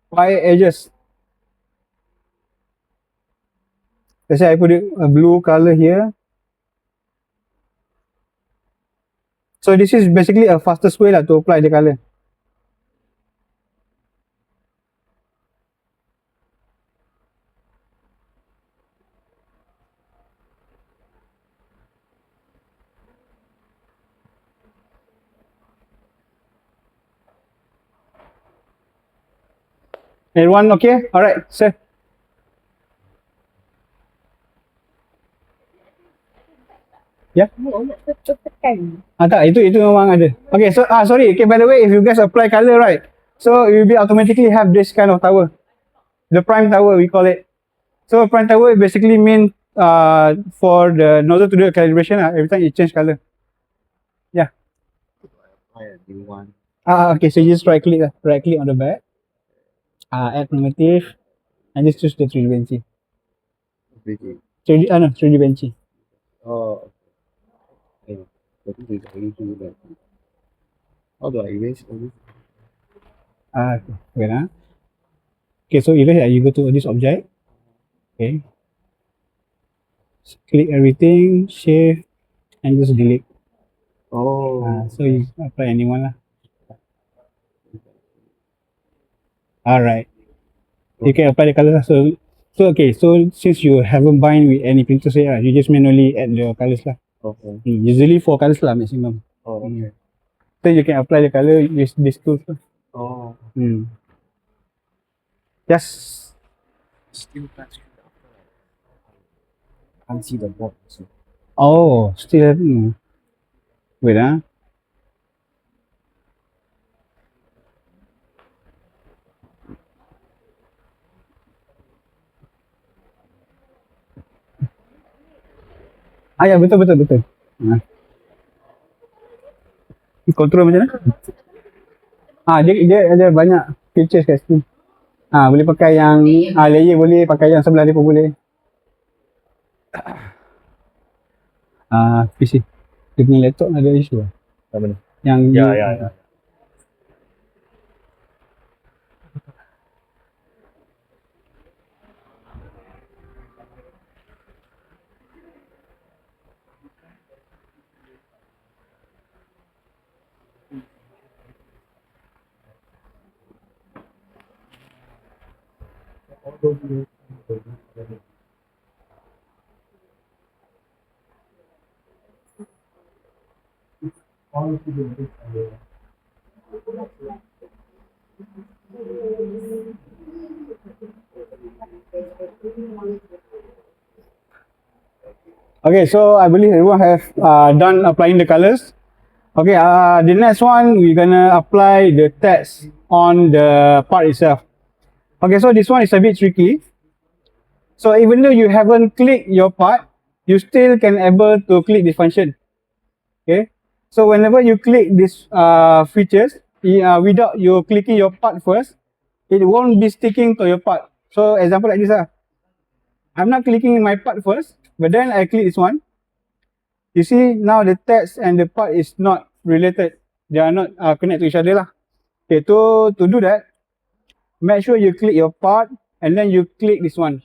by edges. Let's say I put a blue color here. So this is basically a fastest way to apply the color. Everyone okay? Alright, sir. Yeah. Tak, itu memang ada. Okay, so sorry. Okay, by the way, if you guys apply color, right? So you will be automatically have this kind of tower, the prime tower we call it. So prime tower basically mean for the nozzle to do a calibration every time it change color. Yeah.
I do one.
Okay, so you just right click on the back. Add primitive, and just choose the 3D Benchy. 3D Benchy.
Oh. Okay. So this is how you do that. How do I erase all this?
Okay, wait Okay, so erase, you go to this object. Okay. Click everything, shift, and just delete.
Oh.
So you apply anyone lah. Alright. You can apply the color lah. So okay, so since you haven't bind with any printers yet, you just manually add the colors lah.
Okay.
Usually 4 colors lah maximum.
Oh, okay.
So you can apply the color with this tool.
Oh.
Just
Still touch it after. Can't see the board also.
still wait ya, betul. Control macam mana? Dia ada banyak features kat sini. Boleh pakai yang layer, boleh pakai yang sebelah dia pun boleh. PC. Dia punya laptop ada isu lah.
Apa ni?
Yang
Ya.
Okay, so I believe everyone have done applying the colors. Okay, the next one we're gonna apply the text on the part itself. Okay, so this one is a bit tricky. So even though you haven't clicked your part, you still can able to click this function. Okay, so whenever you click these features, without you clicking your part first, it won't be sticking to your part. So example like this I'm not clicking my part first, but then I click this one. You see now the text and the part is not related. They are not connected to each other lah. Okay, to do that, make sure you click your part and then you click this one.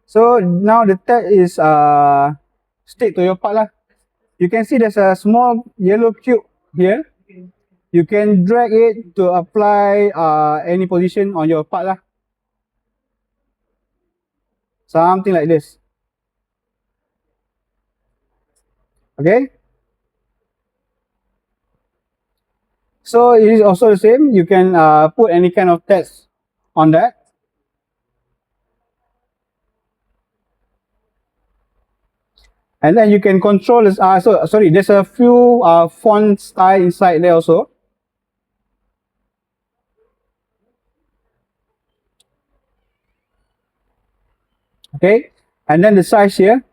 So now the text is stick to your part lah. You can see there's a small yellow cube here. You can drag it to apply any position on your part lah. Something like this. Okay. So it is also the same. You can put any kind of text on that. And then you can control this. Sorry, there's a few font style inside there also. Okay, and then the size here.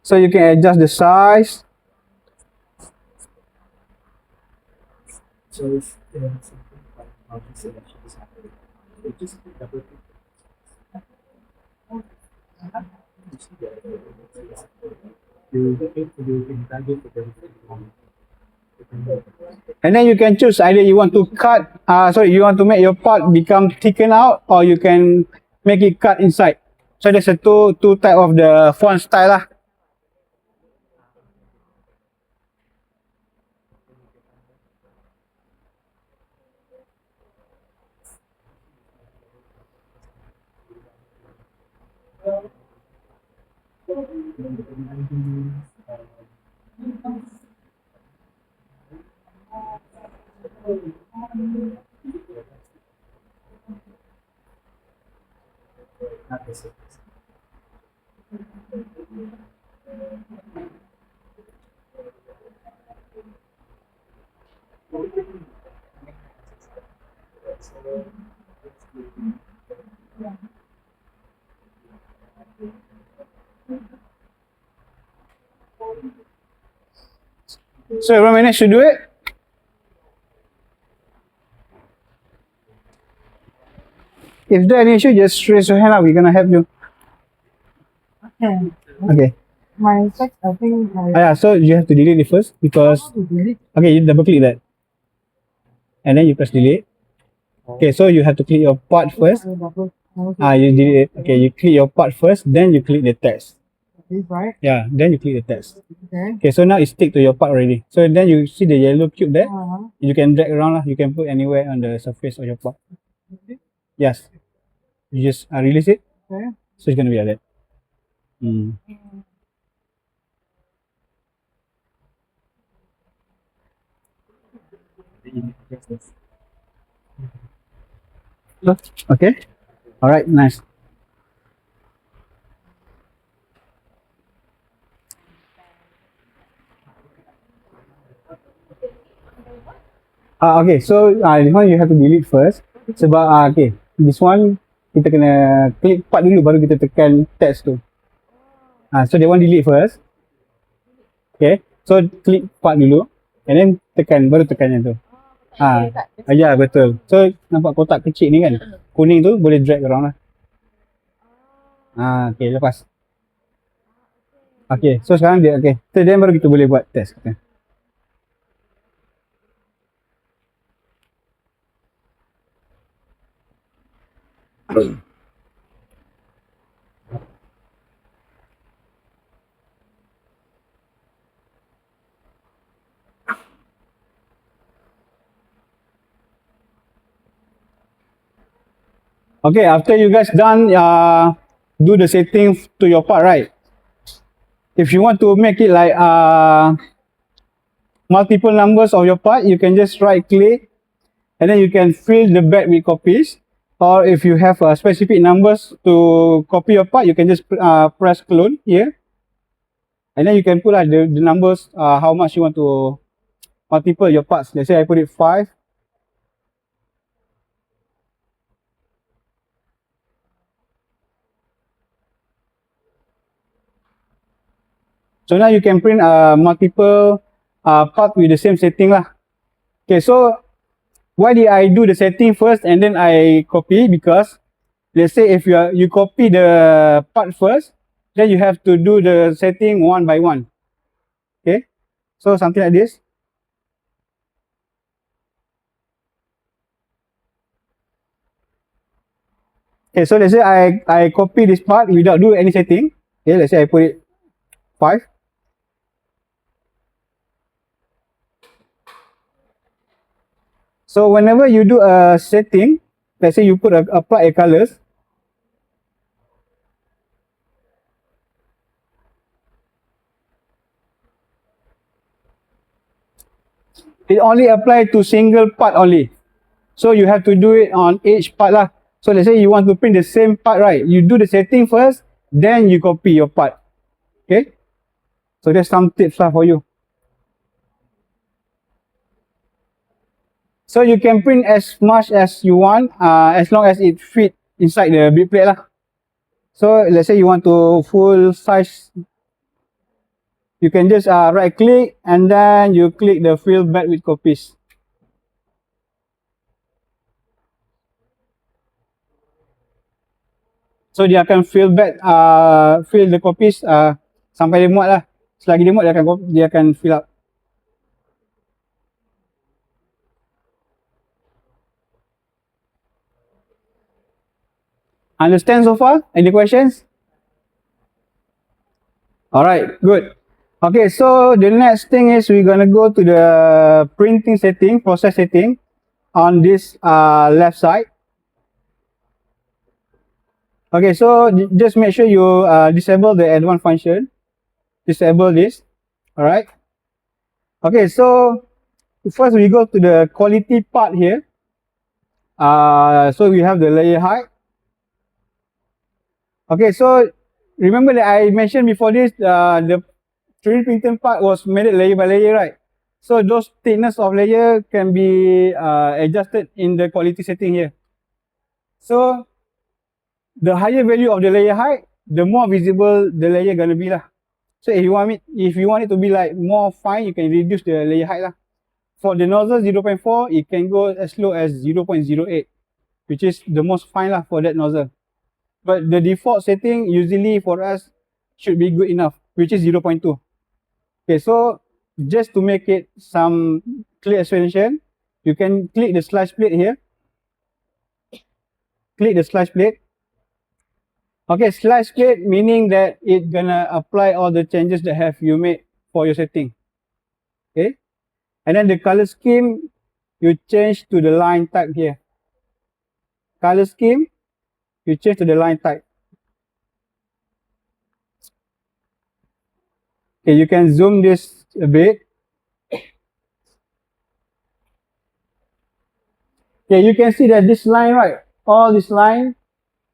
So you can adjust the size.
So if something like multi-selection is happening, you just double click. You can target the
And then you can choose either you want to cut, you want to make your part become thicken out, or you can make it cut inside. So there's a two type of the font style lah. So everyone managed to do it? If there any issue, just raise your hand up. We're gonna help you.
Okay.
Okay.
My text, I think
Yeah, so you have to delete it first because okay, you double click that. And then you press delete. Okay, so you have to click your part first. You delete it. Okay, you click your part first, then you click the text.
This, right?
Yeah, then you click the text.
Okay.
Okay, so now it stick to your part already. So then you see the yellow cube there.
Uh-huh.
You can drag around lah. You can put anywhere on the surface of your part. Yes. You just release it.
Okay.
So it's gonna be like that. Okay. All right. Nice. Okay. So this one you have to delete first. Sebab okay, this one kita kena klik part dulu baru kita tekan text tu. So they want delete first. Okay. So klik part dulu and then tekan baru tekan yang tu. Ah, ya betul. So nampak kotak kecil ni kan? Kuning tu boleh drag around lah. Okay, lepas. Okay, so sekarang dia okay. So then baru kita boleh buat test. Okay. Okay, after you guys done do the setting to your part, right? If you want to make it like multiple numbers of your part, you can just right click and then you can fill the bed with copies. Or if you have specific numbers to copy your part, you can just press clone here. And then you can put the numbers, how much you want to multiple your parts. Let's say I put it 5. So now you can print multiple part with the same setting lah. Okay, so why did I do the setting first and then I copy? Because let's say if you copy the part first, then you have to do the setting one by one. Okay, so something like this. Okay, so let's say I copy this part without do any setting. Okay, let's say I put it 5. So whenever you do a setting, let's say you apply a colors. It only apply to single part only. So you have to do it on each part lah. So let's say you want to print the same part, right? You do the setting first, then you copy your part. Okay? So there's some tips lah for you. So you can print as much as you want, as long as it fit inside the big plate lah. So let's say you want to full size, you can just right click and then you click the fill bed with copies. So dia akan fill the copies sampai dia muat lah. Selagi dia muat dia akan fill up. Understand so far? Any questions? Alright, good. Okay, so the next thing is we're gonna go to the printing setting, process setting on this left side. Okay, so just make sure you disable the advanced function. Disable this. Alright. Okay, so first we go to the quality part here. So we have the layer height. Okay, so remember that I mentioned before this, the 3D printing part was made layer by layer, right? So those thickness of layer can be adjusted in the quality setting here. So the higher value of the layer height, the more visible the layer gonna be lah. So if you want it to be like more fine, you can reduce the layer height lah. For the nozzle 0.4, it can go as low as 0.08, which is the most fine lah for that nozzle. But the default setting usually for us should be good enough, which is 0.2. Okay, so just to make it some clear explanation, you can click the slice plate here. Click the slice plate. Okay, slice plate meaning that it's gonna apply all the changes that have you made for your setting. Okay, and then the color scheme, you change to the line type here. Color scheme, you change to the line type. Okay, you can zoom this a bit. Okay, you can see that this line, right? All this line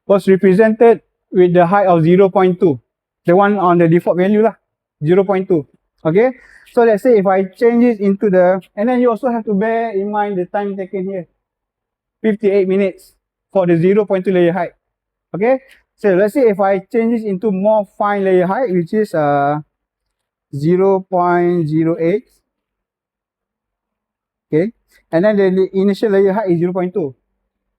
was represented with the height of 0.2. The one on the default value lah, 0.2. Okay, so let's say if I change it into and then you also have to bear in mind the time taken here. 58 minutes for the 0.2 layer height. Okay, so let's say if I change this into more fine layer height, which is 0.08. Okay, and then the initial layer height is 0.2.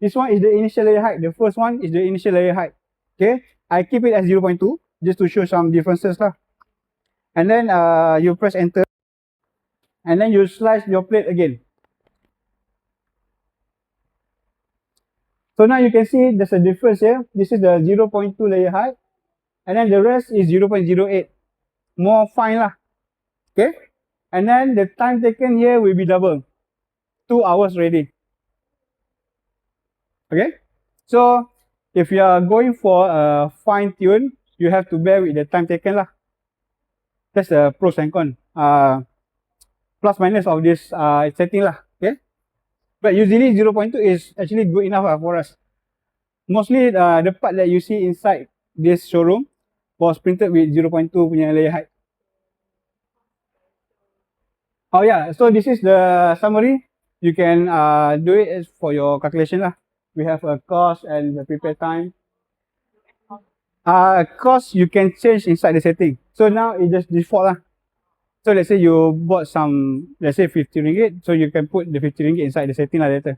This one is the initial layer height. The first one is the initial layer height. Okay, I keep it as 0.2 just to show some differences lah. And then you press enter, and then you slice your plate again. So now you can see there's a difference here. This is the 0.2 layer height, and then the rest is 0.08. More fine lah. Okay, and then the time taken here will be double, 2 hours ready. Okay, so if you are going for a fine tune, you have to bear with the time taken lah. That's the pros and cons. Plus minus of this setting lah. Okay, but usually 0.2 is actually good enough for us. Mostly the part that you see inside this showroom was printed with 0.2 punya layer height. Oh yeah, so this is the summary. You can do it as for your calculation lah. We have a cost and the prepare time. Cost you can change inside the setting. So now it just default lah. So let's say you bought some, let's say 50 ringgit. So you can put the 50 ringgit inside the setting lah later.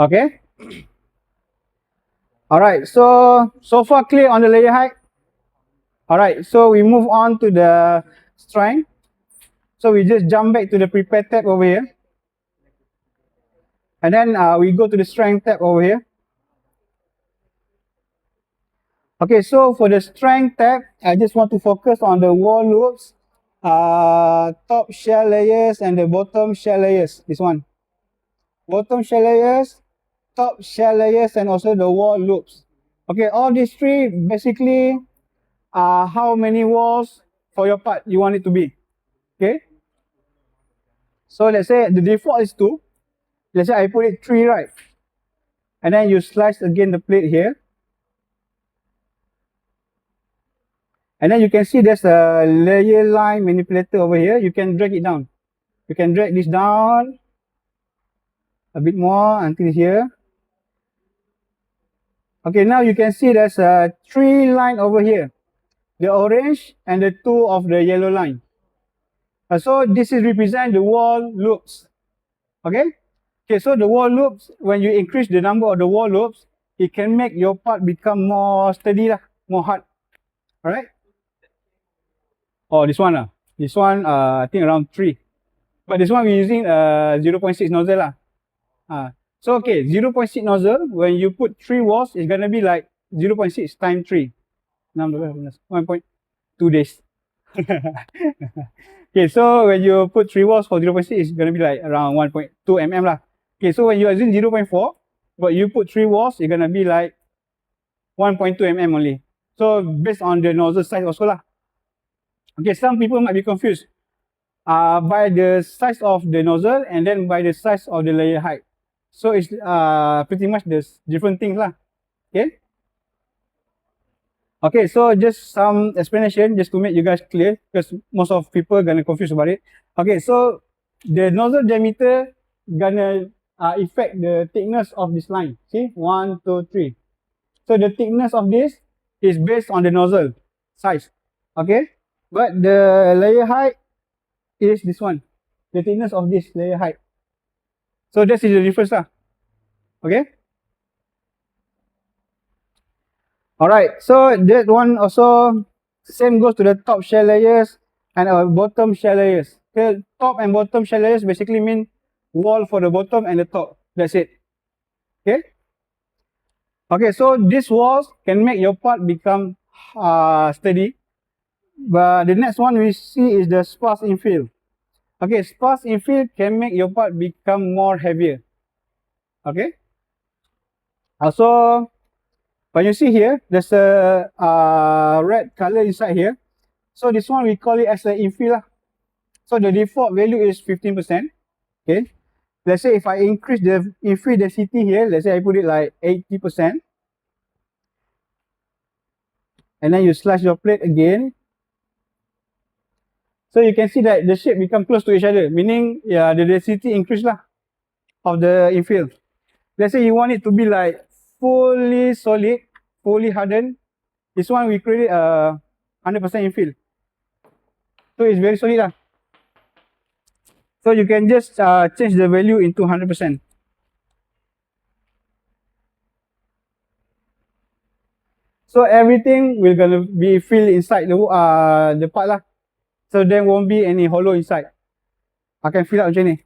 Okay. Alright, so far clear on the layer height. Alright, so we move on to the strength. So we just jump back to the prepare tab over here. And then we go to the strength tab over here. Okay, so for the strength tab, I just want to focus on the wall loops, top shell layers and the bottom shell layers. This one. Bottom shell layers, top shell layers, and also the wall loops. Okay, all these three basically are how many walls for your part you want it to be. Okay. So let's say the default is 2. Let's say I put it 3, right? And then you slice again the plate here. And then you can see there's a layer line manipulator over here. You can drag it down. You can drag this down a bit more until here. Okay, now you can see there's a 3 line over here. The orange and the 2 of the yellow line. So this is represent the wall loops. Okay? Okay, so the wall loops, when you increase the number of the wall loops, it can make your part become more steady lah, more hard. Alright? Oh, this one lah. This one, I think around 3. But this one we're using 0.6 nozzle lah. So okay, 0.6 nozzle, when you put 3 walls, it's gonna be like 0.6 times 3. 1.2 days. Okay, so when you put 3 walls for 0.6, it's gonna be like around 1.2 mm lah. Okay, so when you're using 0.4, but you put 3 walls, it's gonna be like 1.2 mm only. So based on the nozzle size also lah. Okay, some people might be confused by the size of the nozzle and then by the size of the layer height. So it's pretty much the different things lah. Okay. Okay, so just some explanation just to make you guys clear, because most of people are gonna confuse about it. Okay, so the nozzle diameter gonna affect the thickness of this line. See, 1, 2, 3. So the thickness of this is based on the nozzle size. Okay, but the layer height is this one. The thickness of this layer height. So that is the difference lah. Okay. Alright, so that one also same goes to the top shell layers and our bottom shell layers. Okay, top and bottom shell layers basically mean wall for the bottom and the top. That's it. Okay. Okay, so these walls can make your part become steady. But the next one we see is the sparse infill. Okay, sparse infill can make your part become more heavier. Okay. Also, when you see here, there's a red color inside here. So this one we call it as an infill lah. So the default value is 15%. Okay. Let's say if I increase the infill density here, let's say I put it like 80%. And then you slice your plate again. So you can see that the shape become close to each other, meaning yeah, the density increase lah of the infill. Let's say you want it to be like fully solid, fully hardened. This one we create 100% infill. So it's very solid lah. So you can just change the value into 100%. So everything will gonna be filled inside the part lah. So there won't be any hollow inside. Akan fill out macam ni.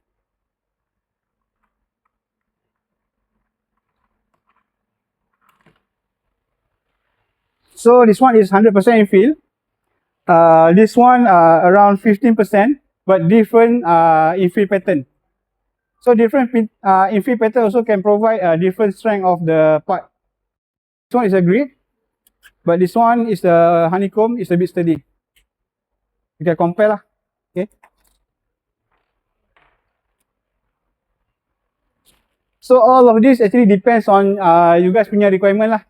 So this one is 100% infill. This one around 15%, but different infill pattern. So different infill pattern also can provide a different strength of the part. This one is a grid, but this one is the honeycomb, is a bit sturdy. You can compare lah. Okay. So all of this actually depends on you guys punya requirement lah.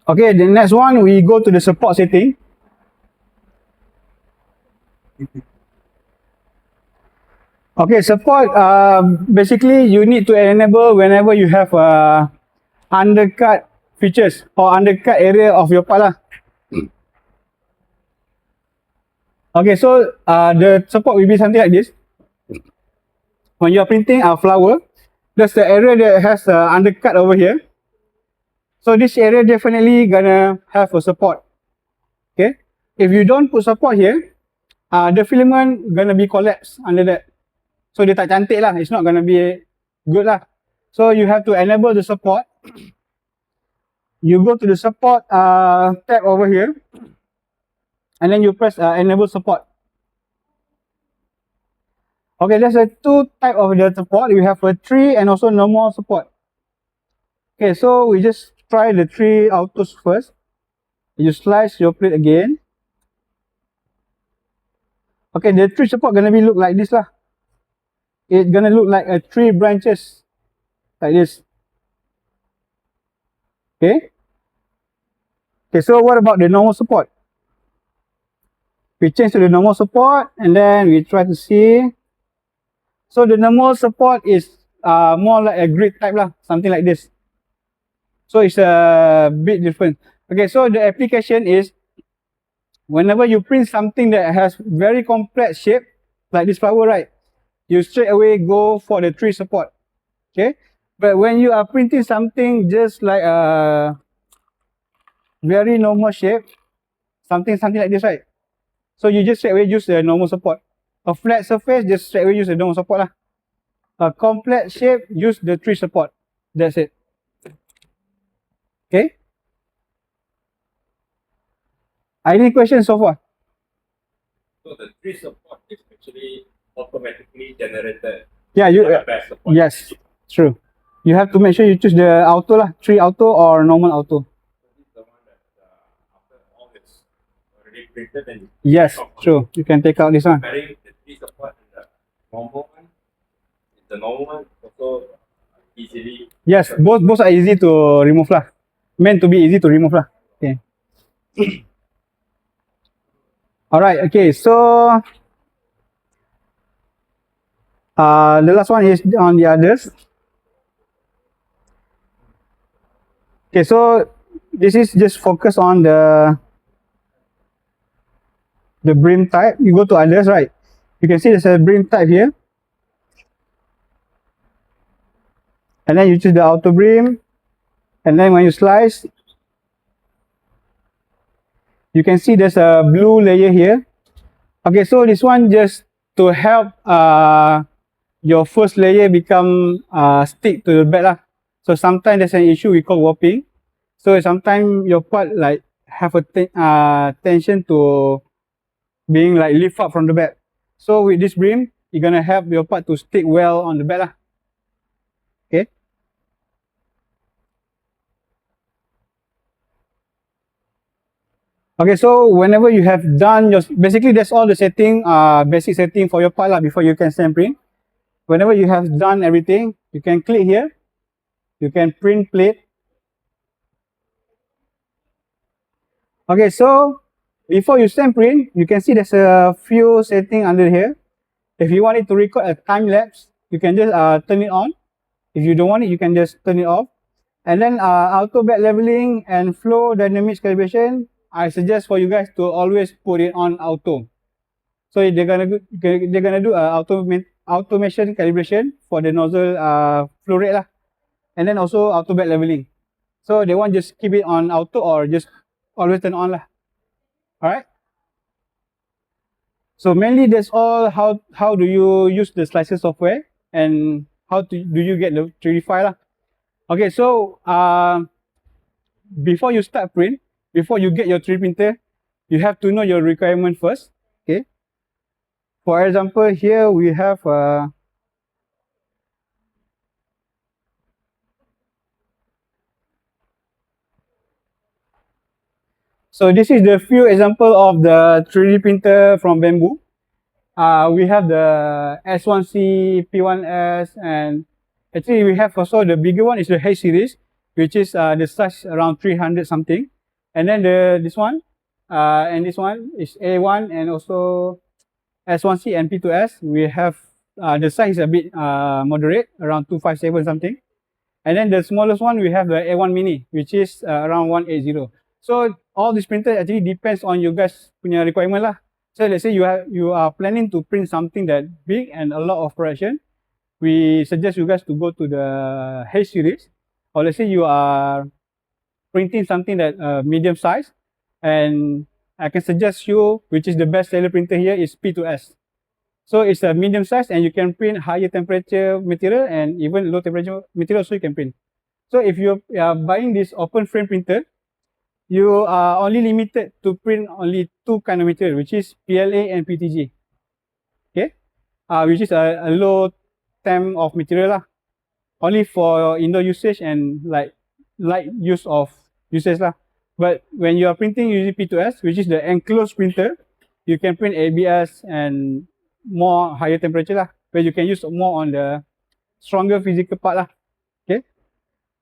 Okay, the next one we go to the support setting. Okay, support basically you need to enable whenever you have undercut features or undercut area of your part lah. Okay, so the support will be something like this. When you are printing a flower, there's the area that has undercut over here. So this area definitely gonna have a support. Okay, if you don't put support here, the filament gonna be collapsed under that. So dia tak cantik lah. It's not gonna be good lah. So you have to enable the support. You go to the support tab over here, and then you press enable support. Okay, there's a two type of the support. We have a tree and also normal support. Okay, so we just try the tree autos first. You slice your plate again. Okay, the tree support gonna be look like this lah. It's gonna look like a tree branches like this. Okay. Okay, so what about the normal support? We change to the normal support and then we try to see. So the normal support is more like a grid type lah, something like this. So it's a bit different. Okay, so the application is whenever you print something that has very complex shape, like this flower, right? You straight away go for the tree support. Okay, but when you are printing something just like a very normal shape, something like this, right? So you just straight away use the normal support. A flat surface, just straight away use the normal support lah. A complex shape, use the tree support. That's it. Okay. Any questions so far?
So the tree support is actually automatically generated.
Yeah, you.
by the best support.
Yes, true. You have to make sure you choose the auto lah, tree auto or normal auto.
This is the one that after all it's already printed and
Yes,
take off.
true. You can take out this one.
Comparing the tree support and the normal one, the normal one also easily.
Yes, both are easy to remove lah. Meant to be easy to remove lah. Okay. Alright, okay, so the last one is on the others. Okay, so this is just focus on the brim type. You go to others, right? You can see there's a brim type here. And then you choose the auto brim. And then when you slice, you can see there's a blue layer here. Okay, so this one just to help your first layer become stick to the bed lah. So sometimes there's an issue we call warping. So sometimes your part like have a tension to being like lift up from the bed. So with this brim, you're gonna help your part to stick well on the bed lah. Okay. Okay, so whenever you have done your, basically that's all the setting, basic setting for your part lah before you can stamp print. Whenever you have done everything, you can click here. You can print plate. Okay, so before you send print, you can see there's a few setting under here. If you want it to record a time lapse, you can just turn it on. If you don't want it, you can just turn it off. And then auto back leveling and flow dynamics calibration, I suggest for you guys to always put it on auto. So they're gonna do automation calibration for the nozzle flow rate lah, and then also auto back leveling. So they want just keep it on auto or just always turn on lah. All right. So mainly that's all. How do you use the slicer software and how do you get the 3D file lah? Okay, so before you start print, before you get your 3D printer, you have to know your requirement first. Okay. For example, here we have so this is the few example of the 3D printer from Bambu. We have the S1C, P1S, and actually we have also the bigger one is the H series, which is the size around 300 something. And then this one and this one is A1 and also S1C and P2S. We have the size is a bit moderate, around 257 something. And then the smallest one we have the A1 mini, which is around 180. So all these printers actually depends on you guys punya requirement lah. So let's say you are planning to print something that big and a lot of production, we suggest you guys to go to the H series. Or let's say you are printing something that medium size, and I can suggest you which is the best seller printer here is P2S. So it's a medium size and you can print higher temperature material and even low temperature material also you can print. So if you are buying this open frame printer, you are only limited to print only two kind of material, which is PLA and PTG. Okay, which is a low temp of material lah. Only for indoor usage and like light use of usage lah. But when you are printing using P2S, which is the enclosed printer, you can print ABS and more higher temperature lah, where you can use more on the stronger physical part lah. Okay.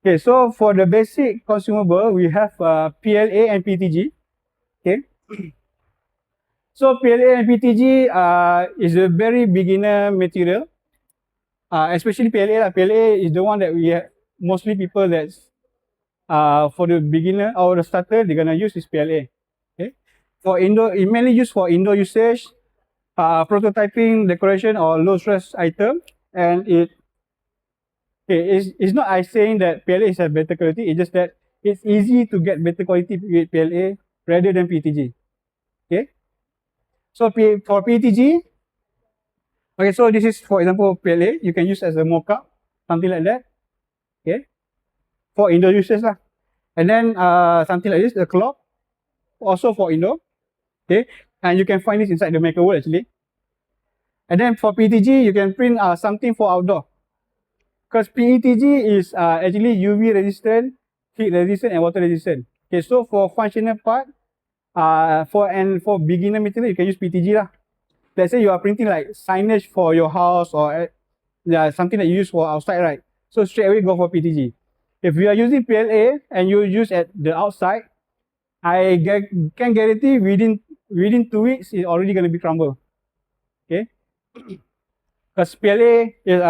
Okay, so for the basic consumable, we have PLA and PTG. Okay. So PLA and PTG is a very beginner material, especially PLA lah. PLA is the one that we have, mostly people that's for the beginner or the starter, they're gonna use is PLA. Okay. For indoor, it mainly used for indoor usage, prototyping, decoration, or low stress item, and it's not I saying that PLA is a better quality, it's just that it's easy to get better quality with PLA rather than PTG. Okay. So for PTG, okay, so this is for example PLA, you can use as a mock-up, something like that. Okay. For indoor usage lah. And then something like this, the clock, also for indoor. Okay. And you can find this inside the Maker World actually. And then for PTG, you can print something for outdoor. Because PETG is actually UV resistant, heat resistant, and water resistant. Okay, so for functional part, for beginner material, you can use PTG lah. Let's say you are printing like signage for your house or something that you use for outside, right? So straight away go for PTG. If you are using PLA and you use at the outside, I can guarantee within 2 weeks it's already going to be crumble. Okay, because PLA is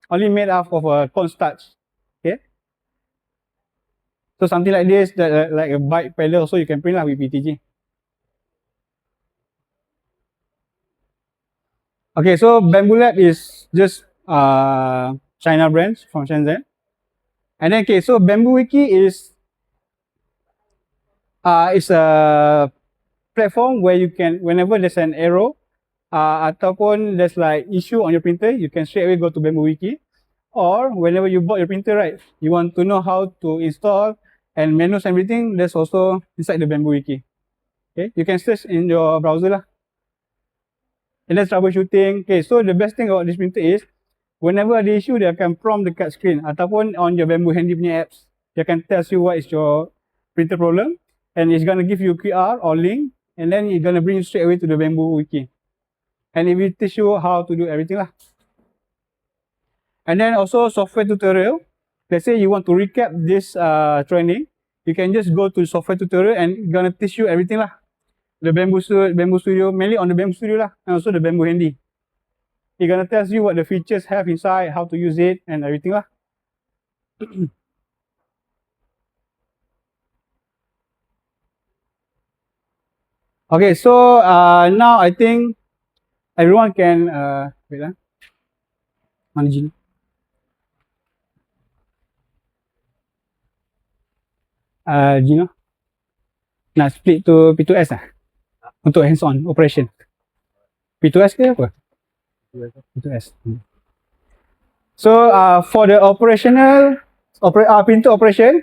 only made up of a cornstarch. Okay, so something like this, that like a bike pedal, also you can print with PTG. Okay, so Bambu Lab is just China branch from Shenzhen. And then okay, so Bambu Wiki is a platform where you can, whenever there's an error ataupun there's like issue on your printer, you can straight away go to Bambu Wiki. Or whenever you bought your printer, right, you want to know how to install and menus and everything, that's also inside the Bambu Wiki. Okay, you can search in your browser lah. And then troubleshooting. Okay, so the best thing about this printer is whenever ada issue, dia akan prompt dekat screen ataupun on your Bambu Handy punya apps. Dia akan tell you what is your printer problem, and it's gonna give you QR or link, and then it's gonna bring you straight away to the Bambu Wiki. And it will teach you how to do everything lah. And then also software tutorial. Let's say you want to recap this training, you can just go to software tutorial and it's gonna teach you everything lah. the Bamboo Studio, mainly on the Bamboo Studio lah, and also the Bamboo Handy. It gonna tell you what the features have inside, how to use it, and everything lah. Okay, so now I think everyone can wait lah. Mana Gina? Gina, nak split to P2S lah untuk hands-on operation. P2S ke apa? P2S. So for the operational printer operation,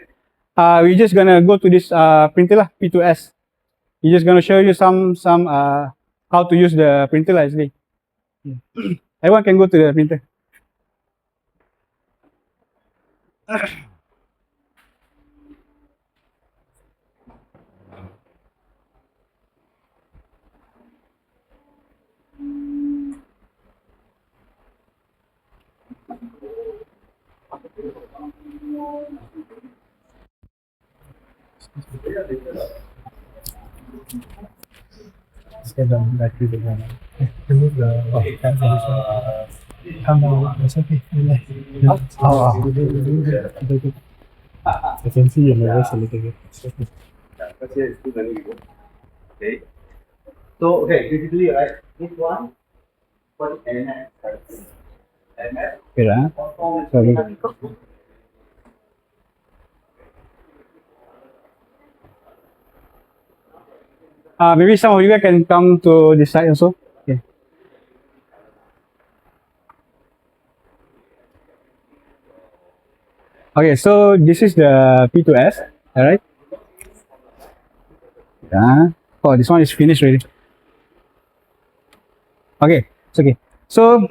we just gonna go to this printer lah, P2S. We're just gonna show you some how to use the printer lah actually. Everyone can go to the printer.
Sekarang battery dengan remove the can from this one. Come down, it's okay. Relax. I can see your nervous a little bit. It's okay.
First year is still learning to go. Okay. So okay, basically right, this one, what is NS? NS.
Wait lah. Sorry. Maybe some of you guys can come to this side also. Okay. Okay, so this is the P2S, alright? Yeah. Oh, this one is finished already. Okay, it's okay. So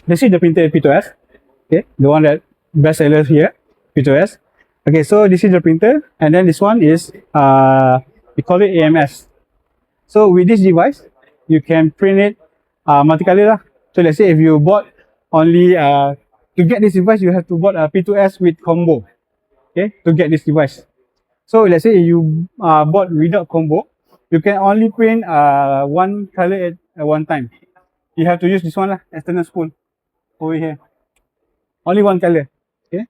this is the printer P2S. Okay, the one that best seller here, P2S. Okay, so this is the printer, and then this one is we call it AMS. So with this device, you can print it multicolor lah. So let's say if you bought only to get this device, you have to bought a P2S with combo. Okay, to get this device. So let's say you bought without combo, you can only print one color at one time. You have to use this one lah, external spool over here. Only one color. Okay.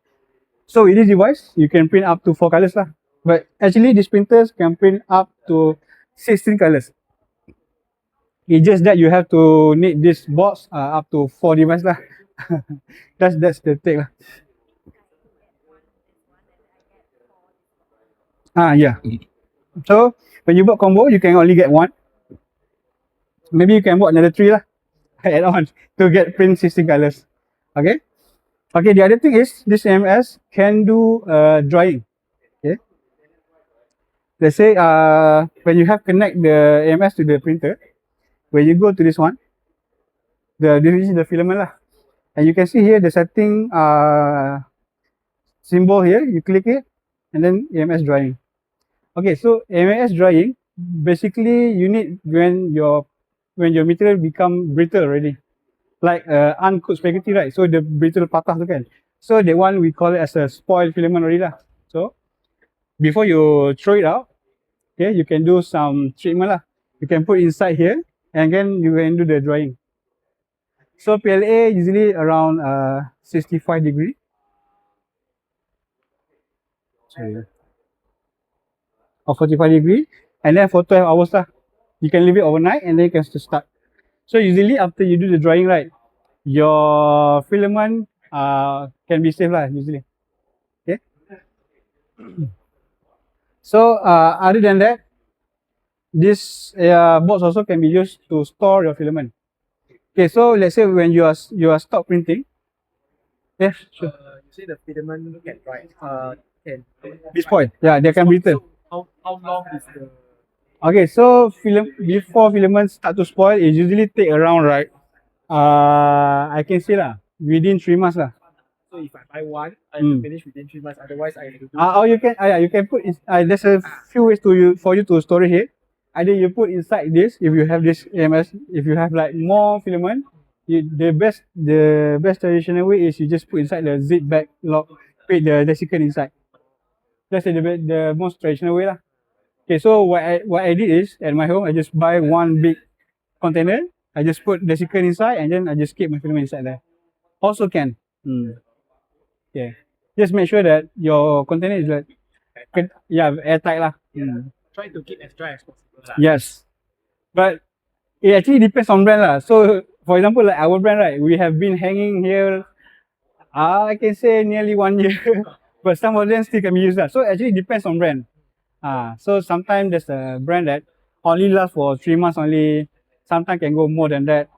So with this device, you can print up to 4 colors lah. But actually, these printers can print up to 16 colors. It's just that you have to need this box up to 4 devices lah. that's the thing lah. Yeah. So when you bought combo, you can only get one. Maybe you can bought another 3 lah, add on to get print 16 colors. Okay. Okay. The other thing is this AMS can do drying. Okay. Let's say when you have connect the AMS to the printer, when you go to this one, this is the filament lah, and you can see here the setting symbol here. You click it, and then AMS drying. Okay, so AMS drying basically you need when your material become brittle already, like uncooked spaghetti, right? So the brittle patah tu kan. So that one we call it as a spoiled filament already lah. So before you throw it out, okay, you can do some treatment lah. You can put inside here, and then you can do the drying. So PLA usually around 65 degree. Sorry. Or 45 degree, and then for 12 hours lah. You can leave it overnight, and then you can still start. So usually after you do the drying, right, your filament can be saved lah usually. Okay. So other than that, this box also can be used to store your filament. Okay, so let's say when you are stop printing. Yeah, sure.
You say the filament can dry, can
Be spoiled. Yeah, they can brittle.
So how long is the
Okay, so before filaments start to spoil, it usually take around right. I can say lah within 3 months lah.
so if I buy one, I have to finish within 3 months. Otherwise, I have to do.
Or you can you can put there's a few ways for you to store it here. Either you put inside this if you have this AMS. If you have like more filament, the best traditional way is you just put inside the zip bag lock, put the desiccant inside. That's the most traditional way lah. Okay, so what I did is at my home I just buy one big container. I just put desiccant inside and then I just keep my filament inside there. Also can. Yeah. Just make sure that your container is like airtight lah.
Try to keep as dry as possible.
Yes. But it actually depends on brand lah. So for example, like our brand, right, we have been hanging here, I can say nearly 1 year, but some of them still can be used lah. So actually depends on brand. So sometimes there's a brand that only lasts for 3 months only. Sometimes can go more than that.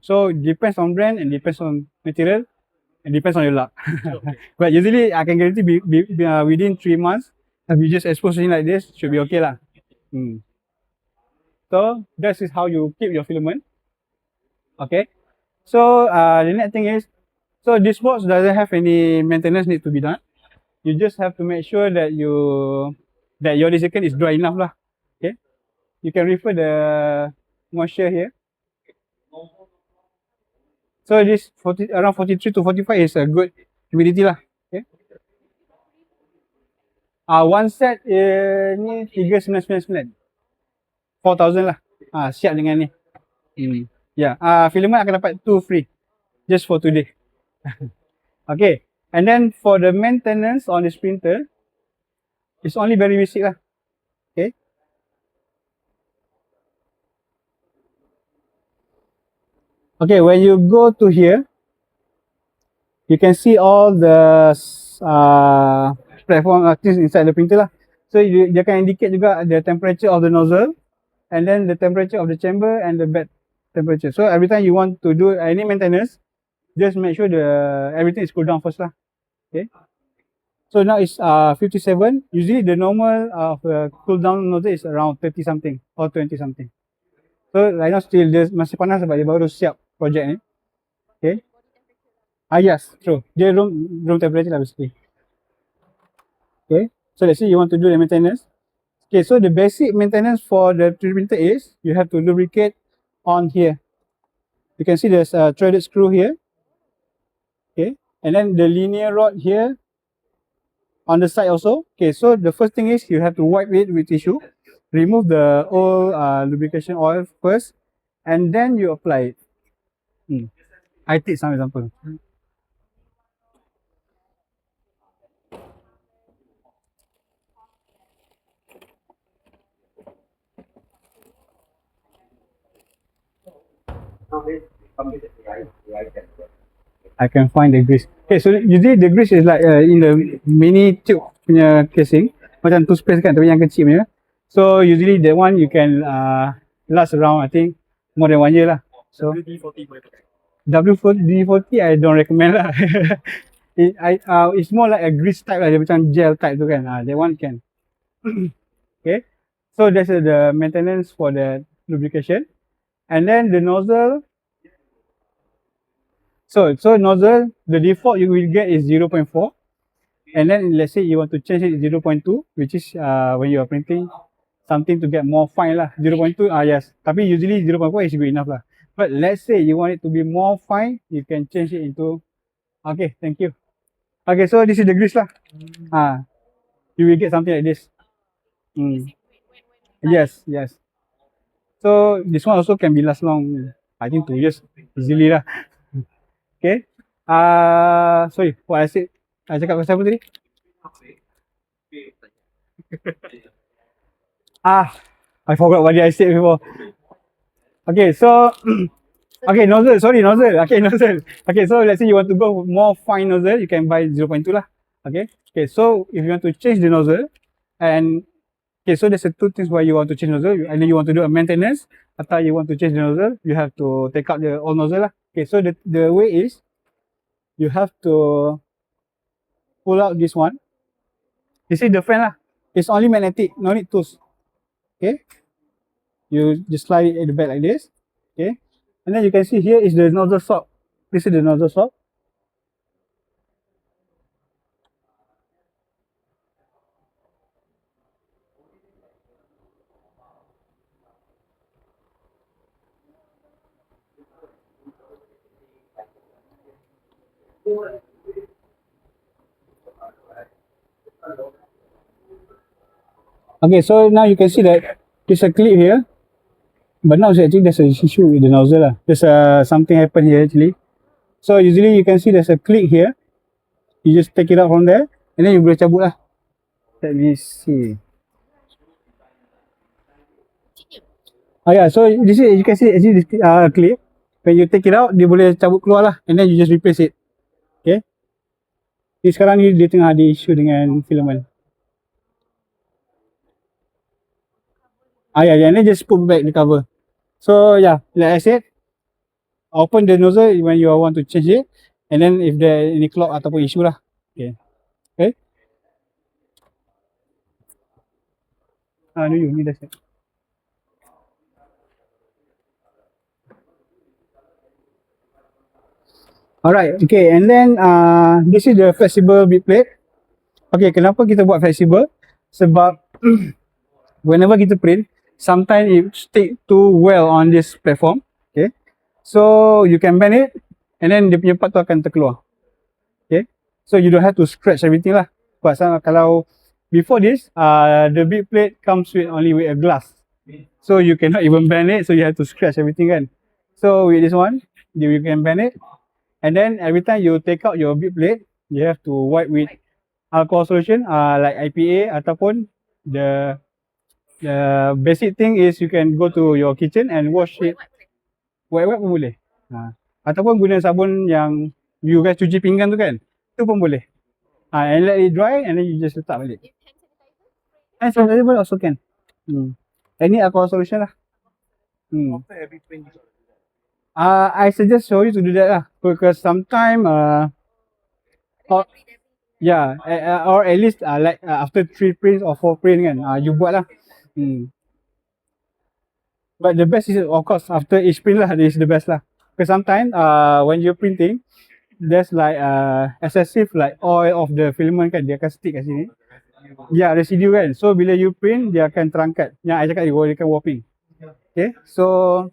So depends on brand and depends on material and depends on your luck. But usually I can guarantee within 3 months, if you just expose something like this, should be okay lah. So this is how you keep your filament. Okay. So the next thing is, so this box doesn't have any maintenance need to be done. You just have to make sure that your desiccant is dry enough lah. Okay. You can refer the moisture here. So this around 43 to 45 is a good humidity lah. Okay. One set ni 3,999. 4,000 lah. Siap dengan ni. Filament akan dapat 2 free. Just for today. Okay. And then for the maintenance on this printer, it's only very basic lah. Okay. Okay, when you go to here, you can see all the platform things inside the printer lah. So dia akan indicate juga the temperature of the nozzle and then the temperature of the chamber and the bed temperature. So every time you want to do any maintenance, just make sure everything is cooled down first lah. Okay. So now it's 57. Usually the normal cool down nozzle is around 30 something or 20 something. So right now still dia masih panas sebab dia baru siap project ni. Okay. Yes, true. Dia room temperature lah basically. Okay. So let's say you want to do the maintenance. Okay, so the basic maintenance for the 3D printer is you have to lubricate on here. You can see there's a threaded screw here. Okay, and then the linear rod here on the side also. Okay, so the first thing is you have to wipe it with tissue. Remove the old lubrication oil first, and then you apply it. I take some example. I can find the grease. Okay, so usually the grease is like in the mini tube punya casing, macam toothpaste kan, tapi yang kecil punya. So usually that one you can last around I think more than 1 year lah. So WD-40 I don't recommend lah. It's more like a grease type lah, dia macam gel type tu kan. That one can. Okay, so that's the maintenance for the lubrication, and then the nozzle. So nozzle, the default you will get is 0.4, and then let's say you want to change it to 0.2, which is when you are printing something to get more fine lah. 0.2 yes, tapi usually 0.4 is good enough lah. But let's say you want it to be more fine, you can change it into. Okay, thank you. Okay, so this is the grease lah. You will get something like this. Yes. So this one also can be last long. I think 2 years easily lah. Okay. Sorry, what I said. I cakap pasal apa tadi? I forgot what I said before. Okay, so okay, nozzle. Okay, nozzle. Okay, so let's say you want to go more fine nozzle, you can buy 0.2 lah. Okay. So if you want to change the nozzle, and okay, so there's two things why you want to change nozzle, and then you want to do a maintenance. After you want to change the nozzle, you have to take out the old nozzle lah. Okay, so the way is you have to pull out this one. This is the fan lah. It's only magnetic, no need tools. Okay, you just slide it at the back like this. Okay, and then you can see here is the nozzle sock. This is the nozzle sock. Okay, so now you can see that there's a clip here, but now actually there's an issue with the nozzle lah. There's something happened here actually. So usually you can see there's a clip here. You just take it out from there, and then you boleh cabut lah. Let me see. Oh yeah, so this is, you can see actually this clip. When you take it out, dia boleh cabut keluar lah, and then you just replace it. Okay. Jadi sekarang ni dia tengah ada issue dengan filament. Yeah, and then just put back the cover. So yeah, like I said, open the nozzle when you want to change it, and then if there any clog ataupun issue lah. Okay. Okay. No, you need that. Alright, okay, and then this is the flexible bit plate. Okay, kenapa kita buat flexible? Sebab whenever kita print, sometimes it stick too well on this platform. Okay, so you can bend it, and then dia punya part tu akan terkeluar. Okay, so you don't have to scratch everything lah. But kalau before this, the bit plate comes with only with a glass, so you cannot even bend it, so you have to scratch everything kan. So with this one, you can bend it. And then every time you take out your bit plate, you have to wipe with alcohol solution, like IPA ataupun the basic thing is you can go to your kitchen and wash it. Wipe pun boleh. Ataupun guna sabun yang you guys cuci pinggan tu kan, tu pun boleh. And let it dry, and then you just letak balik. And sanitizer also can. Any alcohol solution lah.
After every 20.
I suggest show you to do that lah, because sometimes or at least like after 3 prints or 4 print kan, you buat lah. But the best is of course after each print lah, is the best lah. Because sometimes when you're printing, there's like excessive like oil of the filament kan, dia akan stick kat sini. Yeah, residue kan. So bila you print, dia akan terangkat. Yang I cakap dia akan warping. Okay, so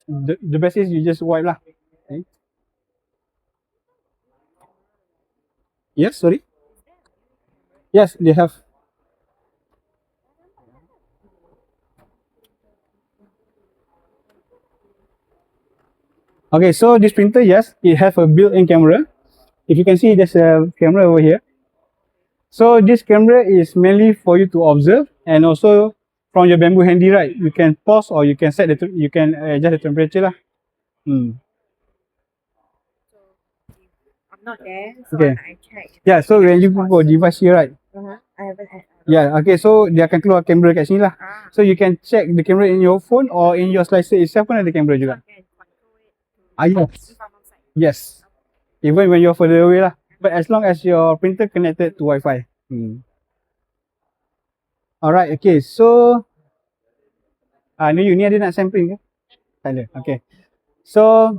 the best is you just wipe lah. Okay. Yes, sorry. Yes, they have. Okay, so this printer, yes, it has a built-in camera. If you can see, there's a camera over here. So this camera is mainly for you to observe, and also from your Bamboo Handy, right? You can pause or you can set you can adjust the temperature lah.
I'm not there, so
Okay.
I check.
Yeah, so when you go device here, right?
I haven't had.
Yeah, okay, so dia akan keluar kamera kat sini lah. So you can check the camera in your phone or in your slicer itself pun ada kamera juga. Yes. Yes. Even when you're further away lah. But as long as your printer connected to Wi-Fi. Alright, okay, so ni ada nak sampling ke? Tak ada, okay. So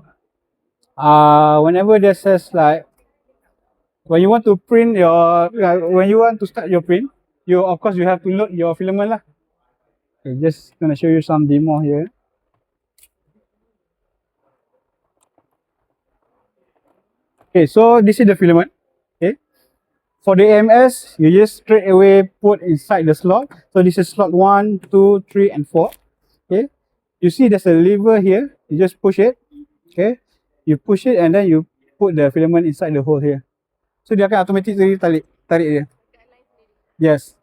whenever there's like when you want to print your when you want to start your print, you of course you have to load your filament lah. Okay, just gonna show you some demo here. Okay, so this is the filament. Okay, for the AMS, you just straight away put inside the slot. So this is slot 1, 2, 3, and 4. Okay, you see there's a lever here. You just push it. Okay, you push it and then you put the filament inside the hole here. So dia akan automatically tarik dia. Yes.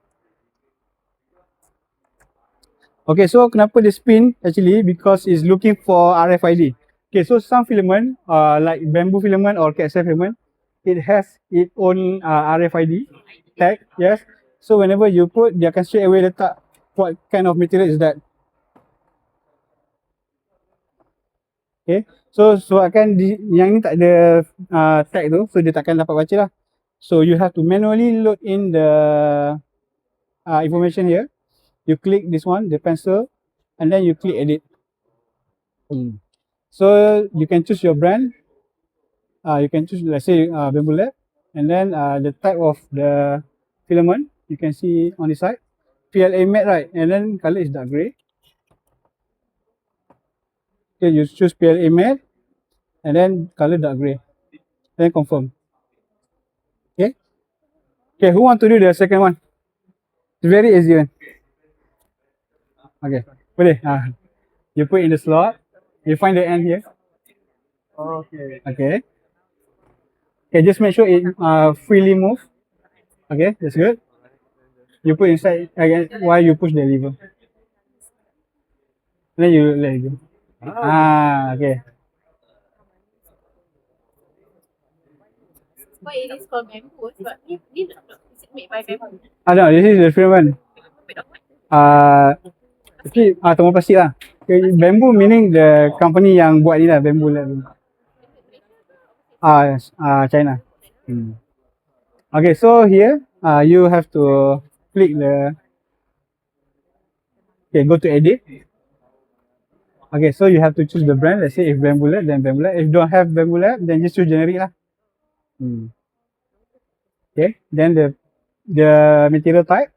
Okay, so kenapa dia spin actually? Because it's looking for RFID. Okay, so some filament, like bamboo filament or KSF filament, it has its own RFID tag. Yes. So whenever you put, dia akan straight away letak what kind of material is that. Okay. So sebabkan yang ni tak ada tag tu, so dia takkan dapat baca lah. So you have to manually load in the information here. You click this one, the pencil, and then you click edit. So you can choose your brand. You can choose, let's say, Bamboo Lab, and then the type of the filament you can see on the side. PLA matte, right? And then color is dark gray. Okay, you choose PLA matte, and then color dark gray. Then confirm. Okay. Okay, who want to do the second one? It's very easy one. Okay. Boleh. You put in the slot. You find the end here.
Okay.
Okay. Okay, just make sure it freely move. Okay, that's good. You put inside again while you push the lever. Then you let it go. Okay.
But it is called bamboo, but is it made by bamboo?
No, this is the different one. Actually, thermoplastic lah. Okay, bamboo meaning the company yang buat ni lah, bamboo lah. China. Okay, so here, you have to click the, okay, go to edit. Okay, so you have to choose the brand. Let's say if Bamboo Lab, then Bamboo Lab. If you don't have Bamboo Lab, then just choose generic lah. Okay, then the material type,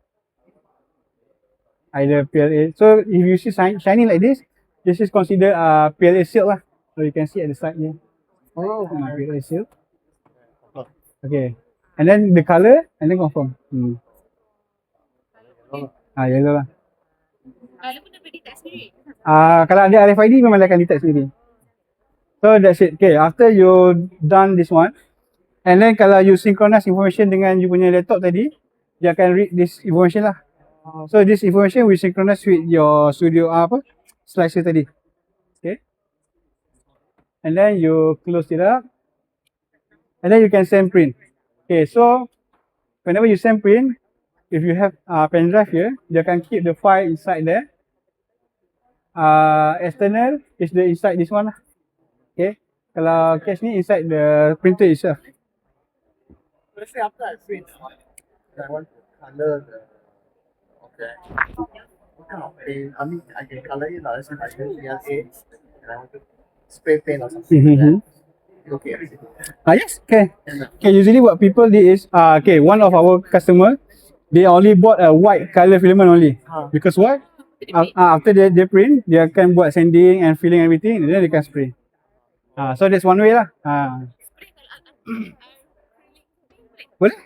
either PLA. So if you see shiny like this is considered PLA silk lah. So you can see at the side here. PLA silk. Okay, and then the color, and then confirm. Yellow lah.
Dia pun dapat detect sendiri.
Kalau ada RFID memang dia akan detect sendiri. So that's it. Okay, after you done this one, and then kalau you synchronize information dengan you punya laptop tadi, dia akan read this information lah. So this information we synchronize with your studio slicer tadi. Okay. And then you close it up. And then you can send print. Okay, so whenever you send print, if you have pen drive here, you can keep the file inside there. External is the inside this one lah. Okay. Kalau cache ni inside the printer itself.
Let's say after I print, I want to color the object. What kind of paint? I mean, I can color it. Let's say I use PLA and I want to spray paint or something. Okay.
Yes. Okay. Okay. Usually what people did is, okay, one of our customer, they only bought a white color filament only. Because what? After they print, they can buat sanding and filling everything, and then they can spray. So that's one way lah. Boleh?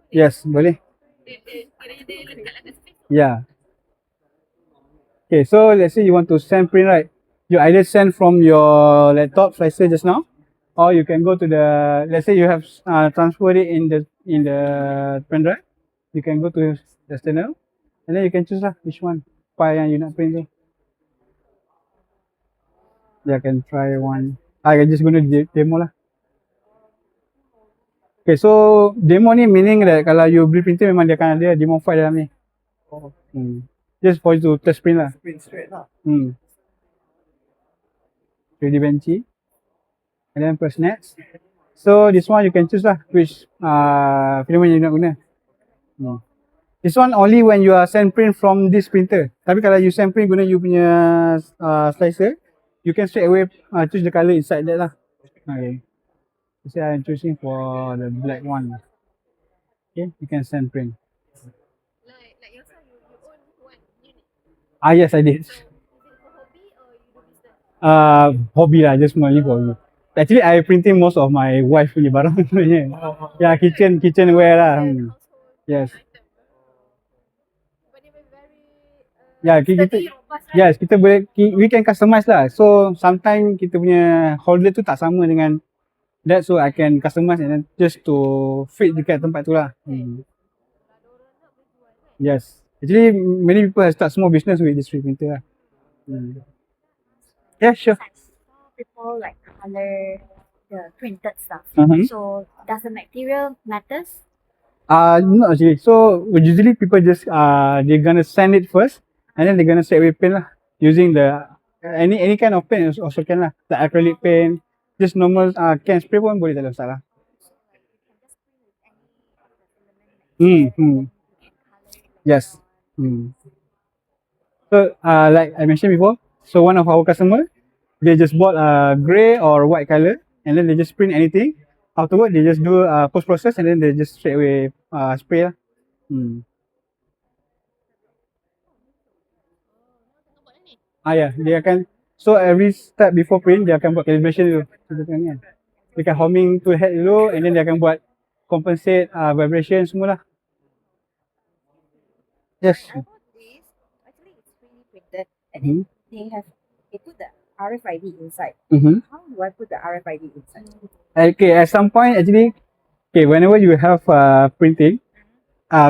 Yes, boleh. Yeah. Okay, so let's say you want to send print, right? You either send from your laptop slicer just now, or you can go to the, let's say you have transferred it in the pen drive. You can go to the external, and then you can choose lah which one file yang you nak print tu. Yeah, I can try one. I can just guna demo lah. Okay, so demo ni meaning that kalau you beli printer memang dia akan ada demo file dalam ni. Just for you to test print lah.
Print straight lah.
3D Benchy. And then press next. So this one you can choose lah which filament you nak guna. This one only when you are send print from this printer. Tapi kalau you send print guna you punya slicer, you can straight away choose the color inside that lah. Okay. So I'm choosing for the black one. Okay, you can send print.
Like yourself, you own one unit.
Yes, I did.
So is it for hobby or you do business?
Hobby lah, just mainly hobby. Actually, I printing most of my wife punya barang sebenarnya. Yeah, kitchenware lah. Yes.
But they were very
Yeah, kita boleh, we can customize lah. So sometimes kita punya holder tu tak sama dengan that, so I can customize and then just to fit dekat tempat tu lah. Yes. Actually, many people have start small business with this 3D printer lah. Yeah, sure.
People like color the printed stuff.
Mhm.
So does the material matters?
No actually. So usually people just they're gonna sand it first and then they're gonna straight away paint lah. Using the any kind of paint also can lah. The acrylic paint, just normal can spray pun boleh, tak ada masalah. Yes. So like I mentioned before, so one of our customer, they just bought a grey or white color and then they just print anything. Afterward they just do post process and then they just straight away spray lah. Yeah, dia akan, so every step before print dia akan buat calibration dulu. Dia akan homing to head dulu and then dia akan buat compensate vibration semua lah. Yes.
I bought this. Actually, it's 3D printed, and then they put the RFID inside.
Mm-hmm.
How do I put the RFID inside?
Okay, at some point actually, okay, whenever you have printing,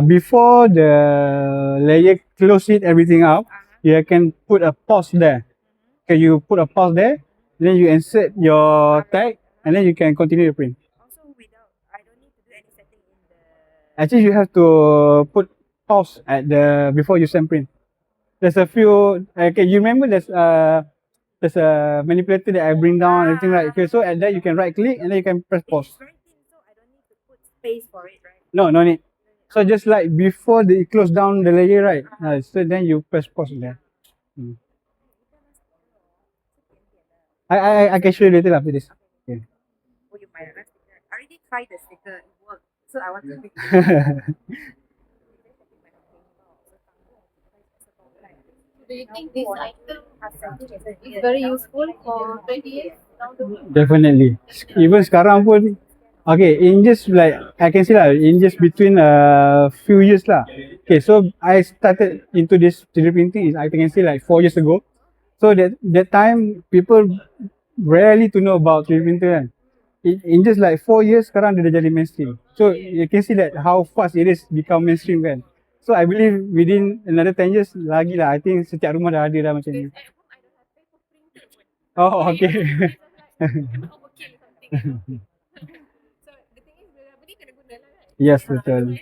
before the layer close it everything up, you can put a pause there. Okay, you put a pause there, then you insert your tag, and then you can continue to print.
Also, without I don't need to do any setting in the.
Actually, you have to put pause at the before you send print. There's a few. Okay, you remember there's a manipulator that I bring down everything, right? Okay, so at that you can right click and then you can press pause.
It's very thin, so I don't need to put space for it, right?
No, no need. So just like before they close down the layer, right? So then you press pause there. I can show you later after this. Okay.
Oh, you might have sticker. I already tried the sticker. It worked. So I want to make
Do you think this item is very useful for 20 years down the road?
Definitely. Even sekarang pun, okay, in just like I can see lah, in just between a few years lah. Okay, so I started into this 3D printing I can see like 4 years ago. So that time people rarely to know about 3D printer kan. In just like 4 years sekarang dia dah jadi mainstream. So you can see that how fast it is become mainstream kan. So I believe within another 10 years lagi lah, I think setiap rumah dah ada dah macam ni. Oh, okay. Yes, betul.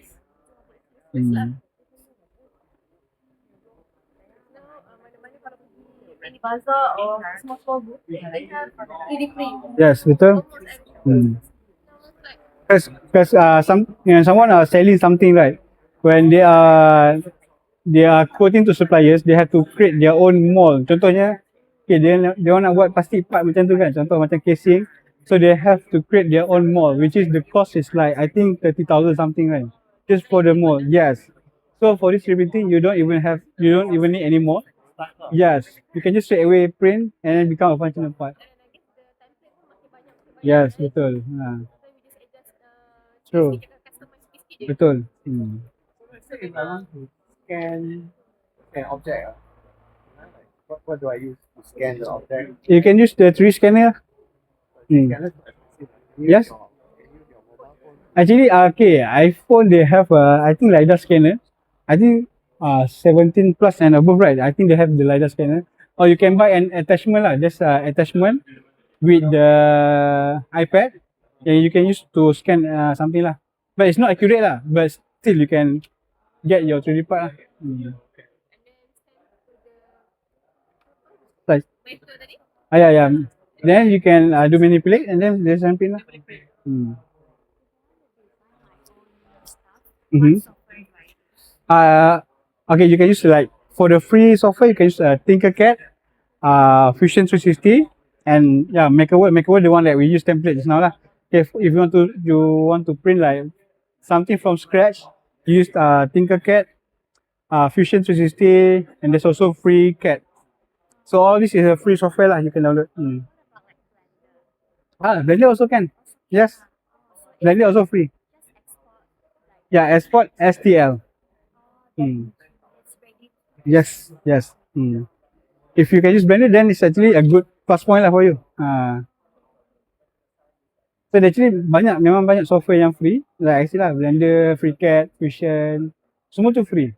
Bazaar or small booth, they have 3D print.
Yes, betul. Because someone are selling something, right? When they are quoting to suppliers, they have to create their own mold. Contohnya, okay, dia orang nak buat plastic part macam tu kan, contoh macam casing. So they have to create their own mold, which is the cost is like I think 30,000 something, right? Just for the mold. Yes. So for this 3D printing, you don't even need any mold. Yes, you can just straight away print and then become a functional part. Yes, betul. True. Betul.
Let's say if I want to scan an object, what do I use to scan the object?
You can use the 3D scanner.
Scanner to
Yes.
can use your mobile phone.
Actually, okay, iPhone they have I think LiDAR scanner. I think 17 plus and above, right? I think they have the LiDAR scanner. Or you can buy an attachment lah, just attachment with the iPad. And you can use to scan something lah. But it's not accurate lah. But still you can get your 3D part lah. Like, yeah. Then you can do manipulate and then there's something lah. Okay, you can use like for the free software you can use Tinkercad, Fusion 360, and yeah, MakerWorld the one that we use template just now lah. If you want to print like something from scratch, you use Tinkercad, Fusion 360, and there's also FreeCAD. So all this is a free software lah you can download. Blender also can. Yes, Blender also free. Yeah, export STL. Yes. If you can use Blender, then it's actually a good plus point lah for you. So actually memang banyak software yang free. Like I said lah, Blender, FreeCAD, Fusion, semua tu free.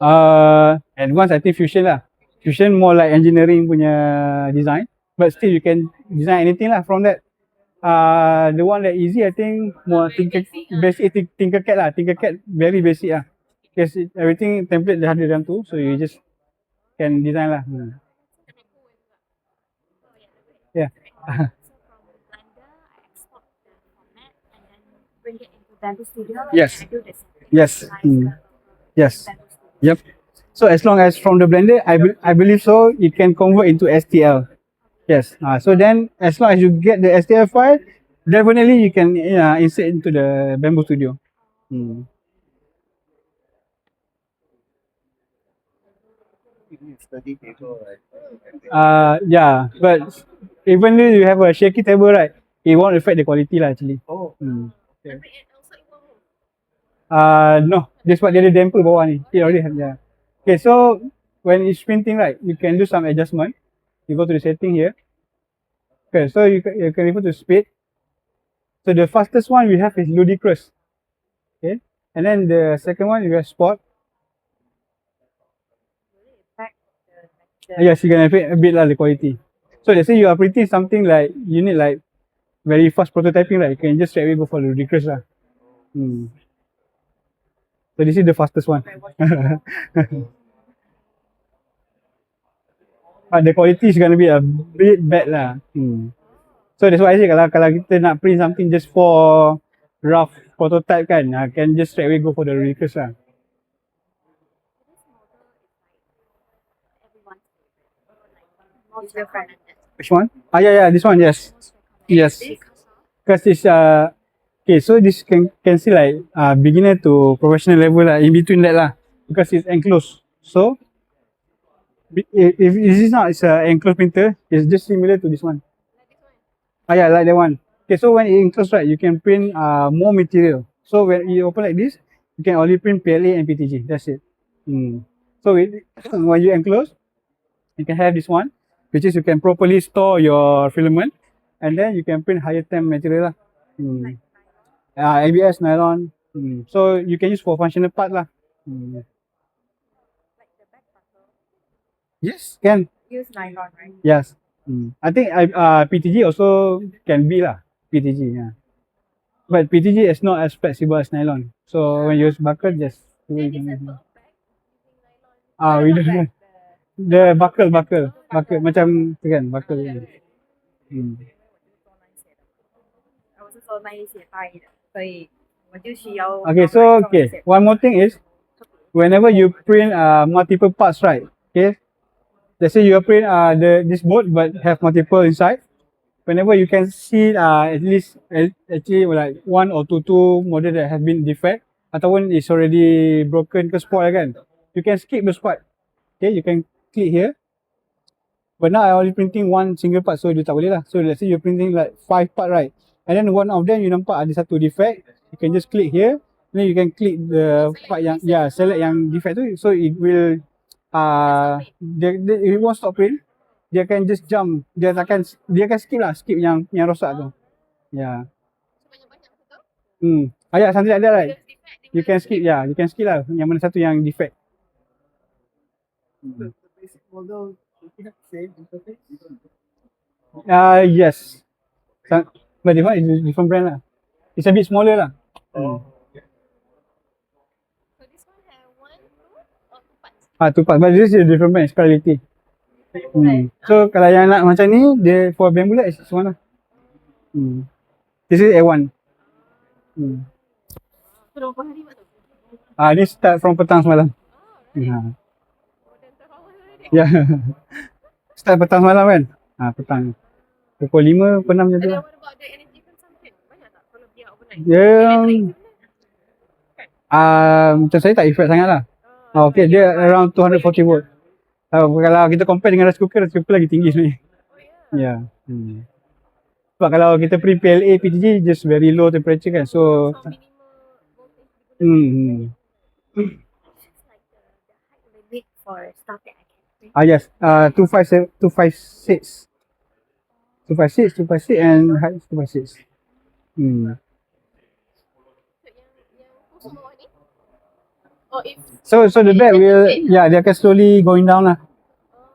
Advanced I think Fusion lah. Fusion more like engineering punya design, but still you can design anything lah from that. The one that easy I think more Tinkercad lah. Tinkercad very basic lah. Because everything template dah ada dalam tu, so you just can design lah. Yeah.
Bring it into Bamboo Studio.
Yes.
And do this.
Yes. Yes. Yep. So as long as from the Blender, I believe so, it can convert into STL. Yes. So then, as long as you get the STL file, definitely you can insert into the Bamboo Studio.
Study table, right?
Yeah, but even though you have a shaky table, right, it won't affect the quality lah actually.
Oh.
And also it won't move.
No, this what dia ada damper bawah ni. It already have, yeah. Okay, so when it's printing, right, you can do some adjustment. You go to the setting here. Okay, so you can refer to speed. So the fastest one we have is ludicrous. Okay, and then the second one we have sport. Yes, you can affect a bit lah the quality. So let's say you are printing something like you need like very fast prototyping, right? You can just straight away go for ludicrous lah. So this is the fastest one. But the quality is gonna be a bit bad lah. So that's why I say kalau kita nak print something just for rough prototype kan, can just straight away go for the ludicrous lah. Which one? Yeah, this one, yes. Yes. Because it's okay, so this can see like beginner to professional level lah, in between that lah, because it's enclosed. So if this is not, it's an enclosed printer, it's just similar to this one. Yeah, like that one. Okay, so when it enclosed, right, you can print more material. So when you open like this, you can only print PLA and PTG. That's it. So when you enclose, you can have this one, which is you can properly store your filament, and then you can print higher temp material lah. ABS, nylon. So you can use for functional part lah. Yes, can.
Use nylon, right?
Yes. I think PTG also can be lah. PTG, yeah. But PTG is not as flexible as nylon. So when you use buckle, just we don't have the buckle macam tu kan, buckle.
我是说那一些带的，所以我就需要。
Okay, so okay, one more thing is whenever you print multiple parts, right? Okay, let's say you print this board but have multiple inside. Whenever you can see at least actually like one or two model that have been defect ataupun is already broken ke spoil kan, you can skip the part. Okay, you can click here. But now I only printing one single part, so dia tak boleh lah. So let's say you're printing like 5 part, right? And then one of them you nampak ada satu defect, you can just click here. Then you can click the part yang select yang defect tu, so it will it won't stop print. Dia akan just jump, dia akan skip yang rosak tu. Yeah. Yeah, something like that, right? You can skip, you can skip lah yang mana satu yang defect.
The basic model, you have the same interface?
Yes. But this one is different brand lah. It's a bit smaller lah.
So this one have 1, 2 or 2 parts?
2 parts. But this is a different brand, it's quality. So kalau yang nak macam ni, dia for Bambulat is this one lah. This is A1.
Berapa hari buat tu?
Ni start from petang semalam. Ya. Start petang semalam kan? Petang. Pukul 5, pukul 6 macam tu
And
lah.
then what about the energy consumption? Banyak tak kalau dia overnight?
Dia macam saya tak effect sangat lah. Okay, dia around 240 volt. Kalau kita compare dengan rice cooker lagi tinggi sebenarnya. Ya. Sebab kalau kita print PLA, PTG just very low temperature kan. So
It's like the height limit for stuff that I can print.
yes, 256 and height 256.
Yang kosong bawah ni? Or if
So the bed will, dia akan slowly going down lah.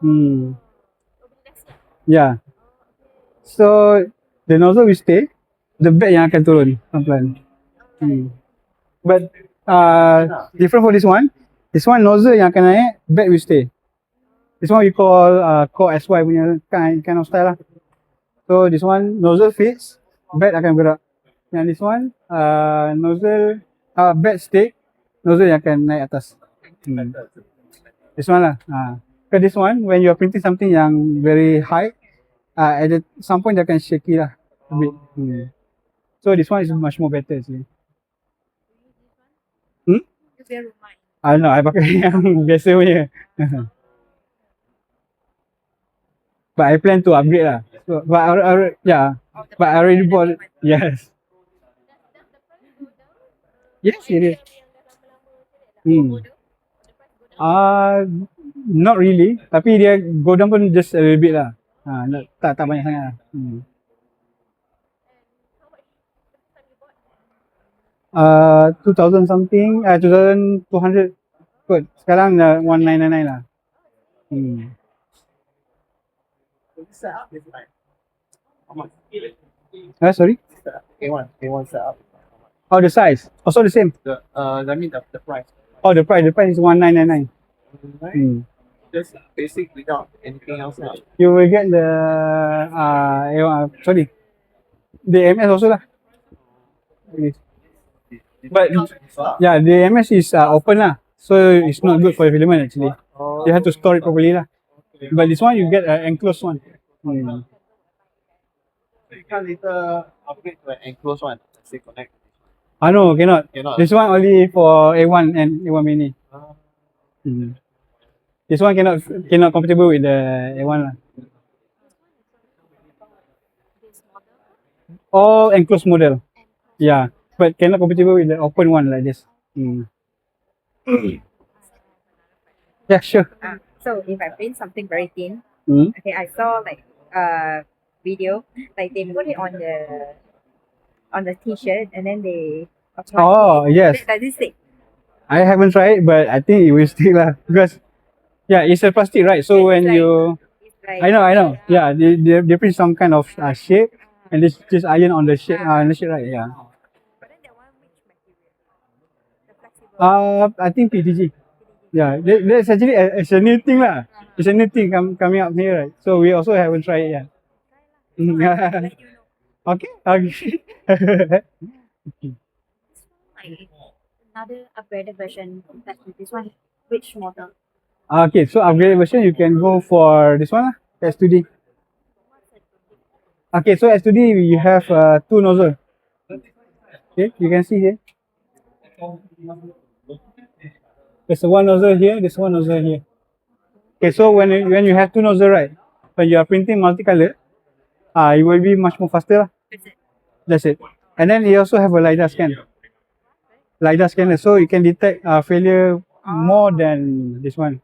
boleh dah siap?
Yeah. So the nozzle will stay, the bed yang akan turun pelan-pelan. But different for this one nozzle yang akan naik, bed will stay. This one we call core SY punya kind of style lah. So this one nozzle fix, bed akan bergerak. Yang this one nozzle bed stick, nozzle yang akan naik atas. This one lah. Because this one when you are printing something yang very high, at some point dia akan shaky lah a bit. So this one is much more better actually.
Use their rumah.
No, I pakai yang biasa punya. But I plan to upgrade lah. So, but I already bought. Yes. Yes, it is. Hmm. Not really. Tapi dia go down pun just a little bit lah. Tak banyak sangat lah. 2000 something, 2200 kot. Sekarang dah 1999 lah.
This setup is like how much?
Sorry?
A1 setup.
Oh, the size. Also the same.
I mean the price.
Oh, the price is 1999.
Just basic without anything else.
You will get the the MS also lah. But yeah, the MS is open lah, so it's not good for the filament actually. You have to store it properly lah. But this one you get an enclosed one.
You can later upgrade to an enclosed one. Let's say connect.
No, cannot.
Cannot.
This one only for A1 and A1 mini. This one cannot compatible with the A1 lah. All enclosed model. Yeah, but cannot compatible with the open one like this. Yeah, sure.
So if I print something very thin,
Mm.
okay, I saw like video, like they put it on the t-shirt and then they apply
Oh,
it.
yes.
Does it stick?
I haven't tried it, but I think it will stick lah because yeah, it's a plastic, right? So when
It's like-
you,
It's like
I know. Yeah, they print some kind of shape and they just iron on the shape, right? Yeah.
But then that one which material? The flexible.
I think PTG. Yeah, that's actually it's a new thing lah. It's a new thing coming up here, right? So we also haven't tried it yet.
Let you know.
Okay.
Like another upgraded version compared to this one. Which model?
Okay, so upgraded version you can go for this one lah, S2D. Okay, so S2D you have two nozzle. Okay, you can see here. There's one nozzle here, there's one nozzle here. Okay, so when you have two nozzle, right, when you are printing multicolor, it will be much more faster lah. That's it. And then you also have a LiDAR scanner, so you can detect failure more than this one.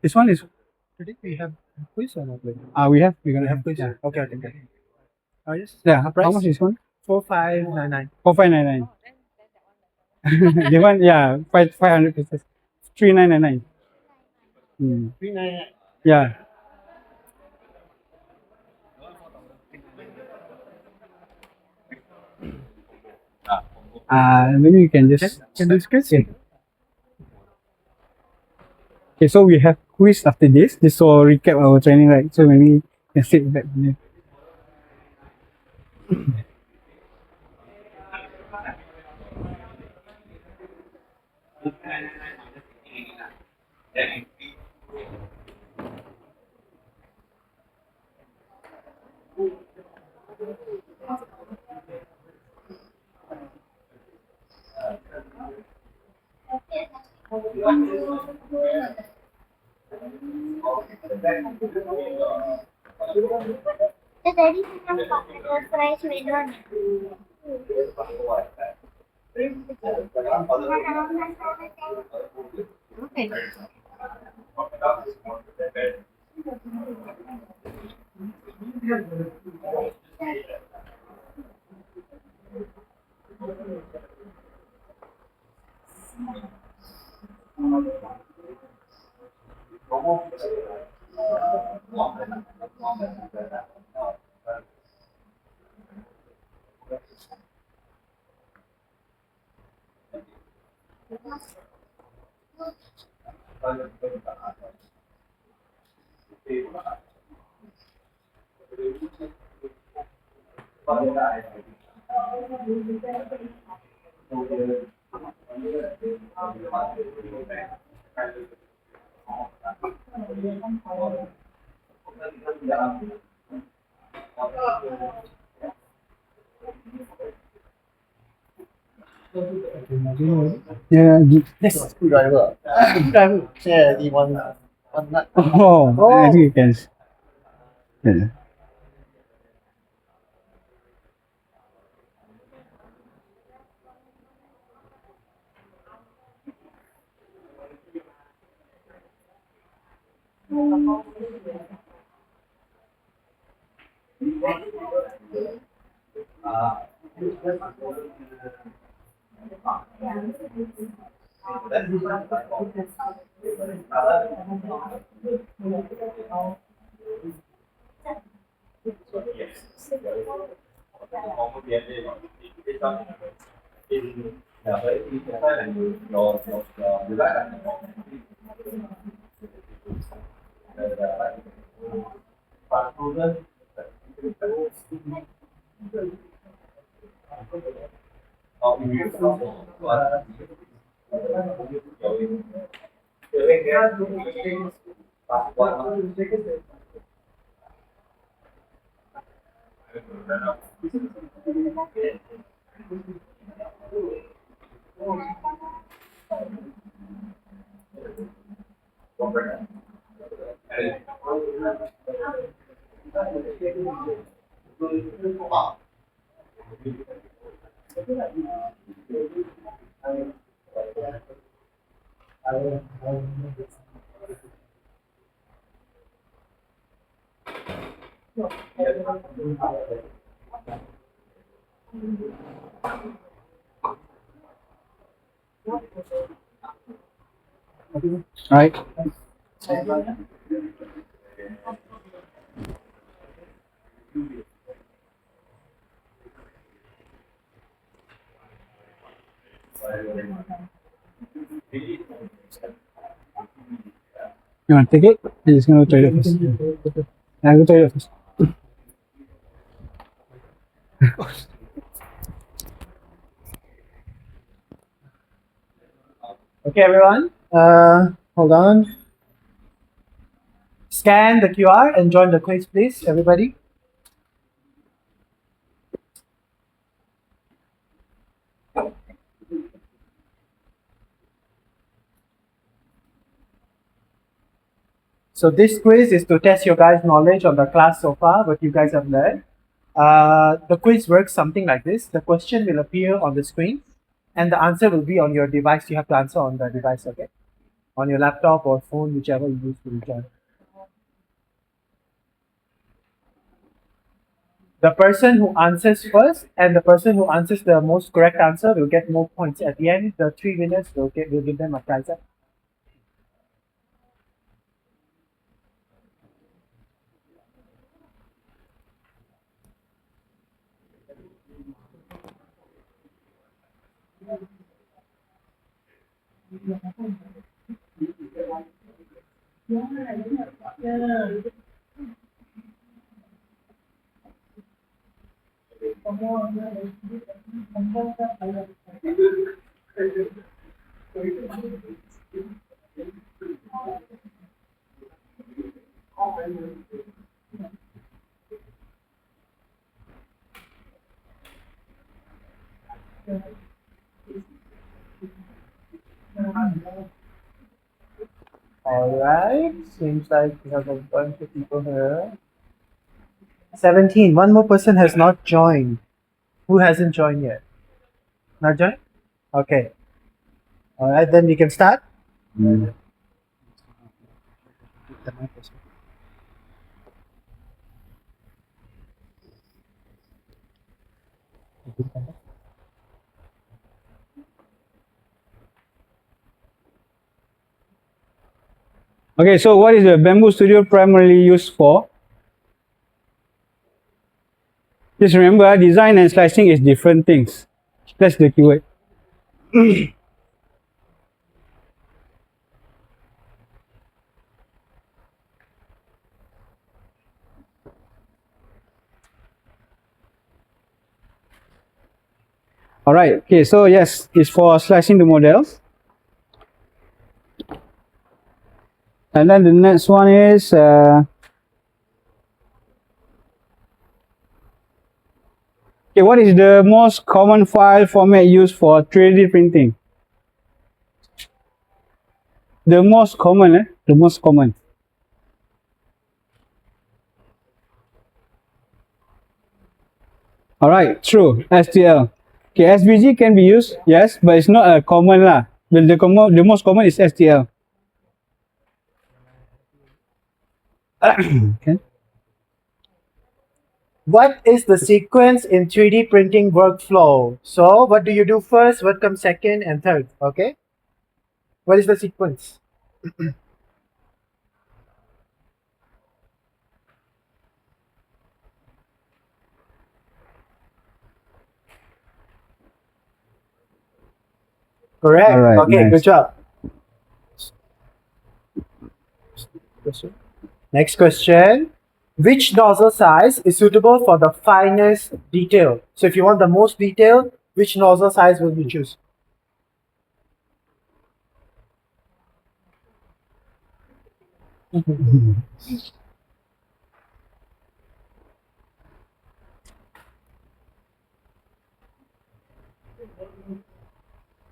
This one is
Today we have quiz or not?
we're gonna have
quiz.
yeah.
Okay. Yes.
Yeah, how
Price?
much is this one?
4599.
4599. The one, yeah, 500 pieces. 3999.
399.
Yeah. Maybe you can just
Can discuss it.
Okay, so we have quiz after this. This will recap our training, right? So maybe you can sit back here.
The daddy can have fries with one.
Okay.
Yeah.
Yes. Screwdriver. Screwdriver. Share the one nut.
I think you can. Yeah. Right. You want to take it? You're just gonna go toilet first. I'll go toilet first.
Okay, everyone. Hold on. Scan the QR and join the quiz, please, everybody. So this quiz is to test your guys' knowledge on the class so far, what you guys have learned. The quiz works something like this. The question will appear on the screen and the answer will be on your device. You have to answer on the device, okay? On your laptop or phone, whichever you use to join. The person who answers first and the person who answers the most correct answer will get more points. At the end, the 3 winners will give them a prize. Alright, seems like we have a bunch of people here. 17, one more person has not joined. Who hasn't joined yet? Not joined? Okay. Alright, then we can start.
Okay, so what is the Bamboo Studio primarily used for? Just remember, design and slicing is different things. That's the keyword. All right, okay, so yes, it's for slicing the models. And then the next one is okay, what is the most common file format used for 3D printing? The most common, the most common. All right, true, STL. Okay, SVG can be used, yes, but it's not a common lah. The most common is STL. Okay.
What is the sequence in 3D printing workflow? So, what do you do first? What comes second and third? Okay. What is the sequence? Correct.
All right,
Okay,
nice.
good job. Next question. Which nozzle size is suitable for the finest detail? So if you want the most detail, which nozzle size will you choose?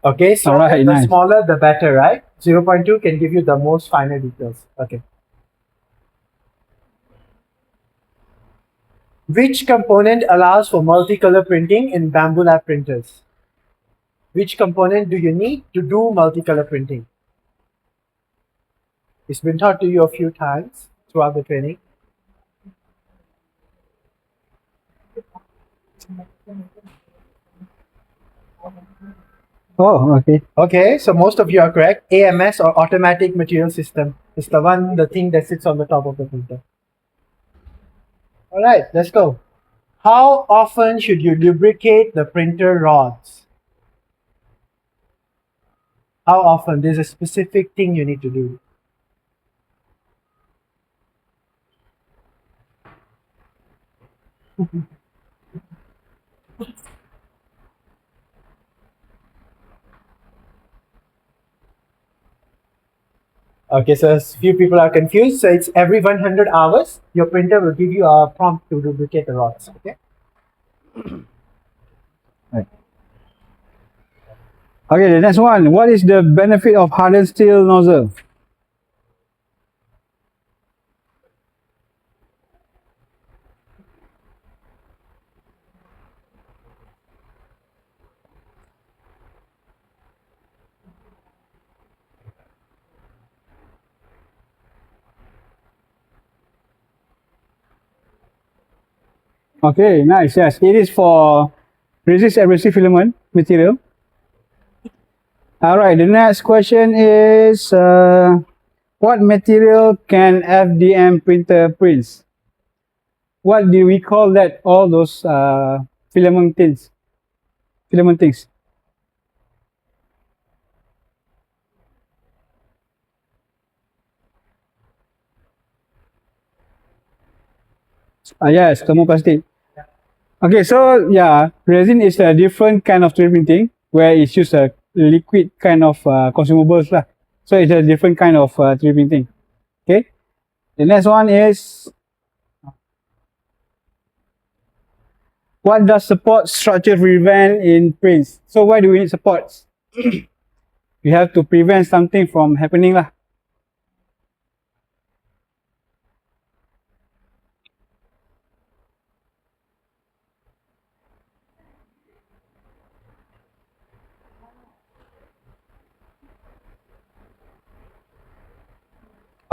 Okay, so
Alright,
the
nice.
smaller the better, right? 0.2 can give you the most finer details. Okay. Which component allows for multicolor printing in Bambu Lab printers? Which component do you need to do multicolor printing? It's been taught to you a few times throughout the training.
Oh, okay.
Okay, so most of you are correct. AMS or automatic material system is the thing that sits on the top of the printer. All right, let's go. How often should you lubricate the printer rods? How often? There's a specific thing you need to do. Okay, so a few people are confused. So it's every 100 hours, your printer will give you a prompt to lubricate the rods. Okay.
Okay, the next one. What is the benefit of hardened steel nozzle? Okay, nice. Yes, it is for resist abrasive filament material. All right, the next question is what material can FDM printer prints? What do we call that? All those filament things. Filament things. Yes, thermoplastic. Okay, so yeah, resin is a different kind of 3D printing where it's used a liquid kind of consumables lah. So it's a different kind of 3D printing. Okay, the next one is what does support structure prevent in prints? So why do we need supports? We have to prevent something from happening lah.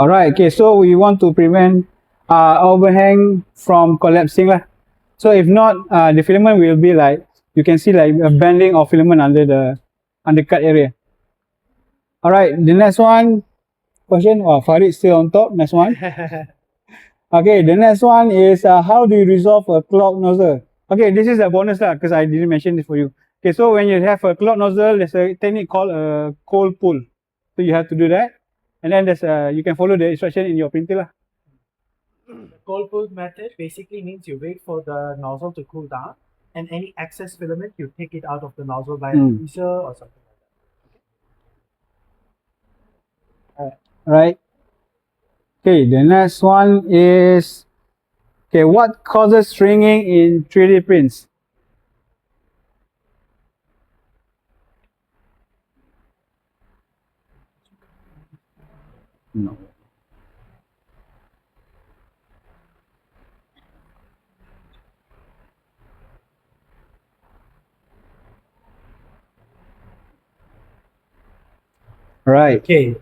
All right, okay, so we want to prevent overhang from collapsing lah. So if not, the filament will be like, you can see like a bending of filament under the undercut area. All right, the next one, question, Farid still on top, next one. Okay, the next one is how do you resolve a clogged nozzle? Okay, this is a bonus lah, because I didn't mention this for you. Okay, so when you have a clogged nozzle, there's a technique called a cold pull. So you have to do that. And then there's you can follow the instruction in your printer lah.
The cold pull method basically means you wait for the nozzle to cool down, and any excess filament you take it out of the nozzle by a tweezer or something like that.
Right. Okay, the next one is, okay, what causes stringing in 3D prints? No. Right.
Okay,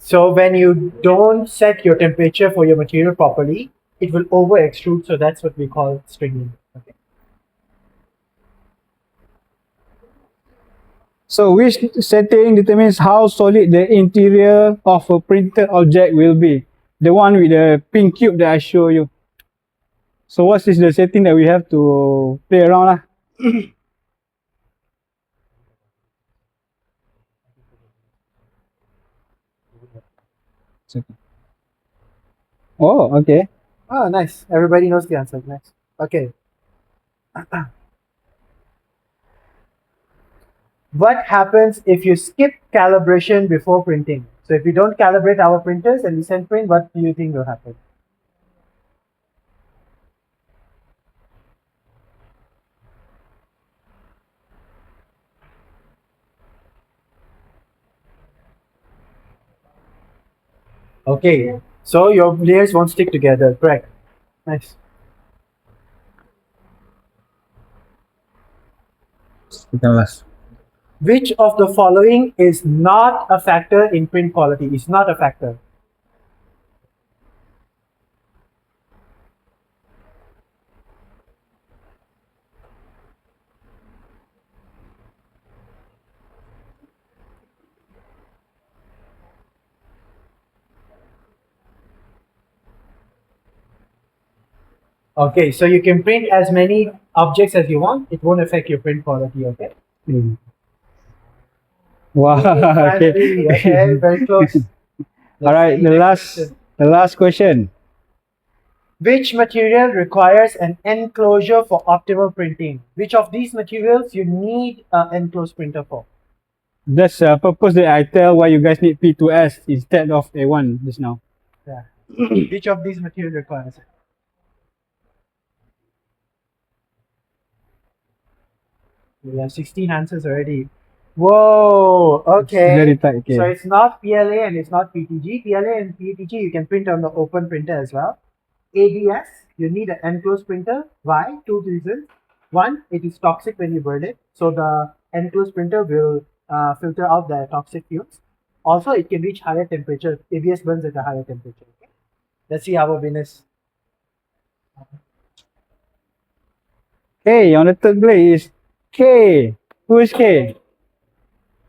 So when you don't set your temperature for your material properly, it will over extrude. So that's what we call stringing. Okay.
So which setting determines how solid the interior of a printed object will be? The one with the pink cube that I show you. So what is the setting that we have to play around lah? Oh, okay.
Oh, nice. Everybody knows the answer. Nice. Okay. What happens if you skip calibration before printing? So if we don't calibrate our printers and we send print, what do you think will happen? Okay, so your layers won't stick together, correct? Nice. Which of the following is not a factor in print quality? Is not a factor. Okay, so you can print as many objects as you want. It won't affect your print quality, okay?
Wow.
Finally, okay, very close.
All right. The last question.
Which material requires an enclosure for optimal printing? Which of these materials you need an enclosed printer for?
That's the purpose that I tell why you guys need P2S instead of A1 just now.
Yeah. Which of these materials requires it? We have 16 answers already. Whoa, okay.
Very tight. Okay.
So it's not PLA and it's not PTG. PLA and PTG you can print on the open printer as well. ABS, you need an enclosed printer. Why? Two reasons. One, it is toxic when you burn it. So the enclosed printer will filter out the toxic fumes. Also, it can reach higher temperature. ABS burns at a higher temperature. Okay? Let's see our winners.
Okay, on the third place is K. Who is K?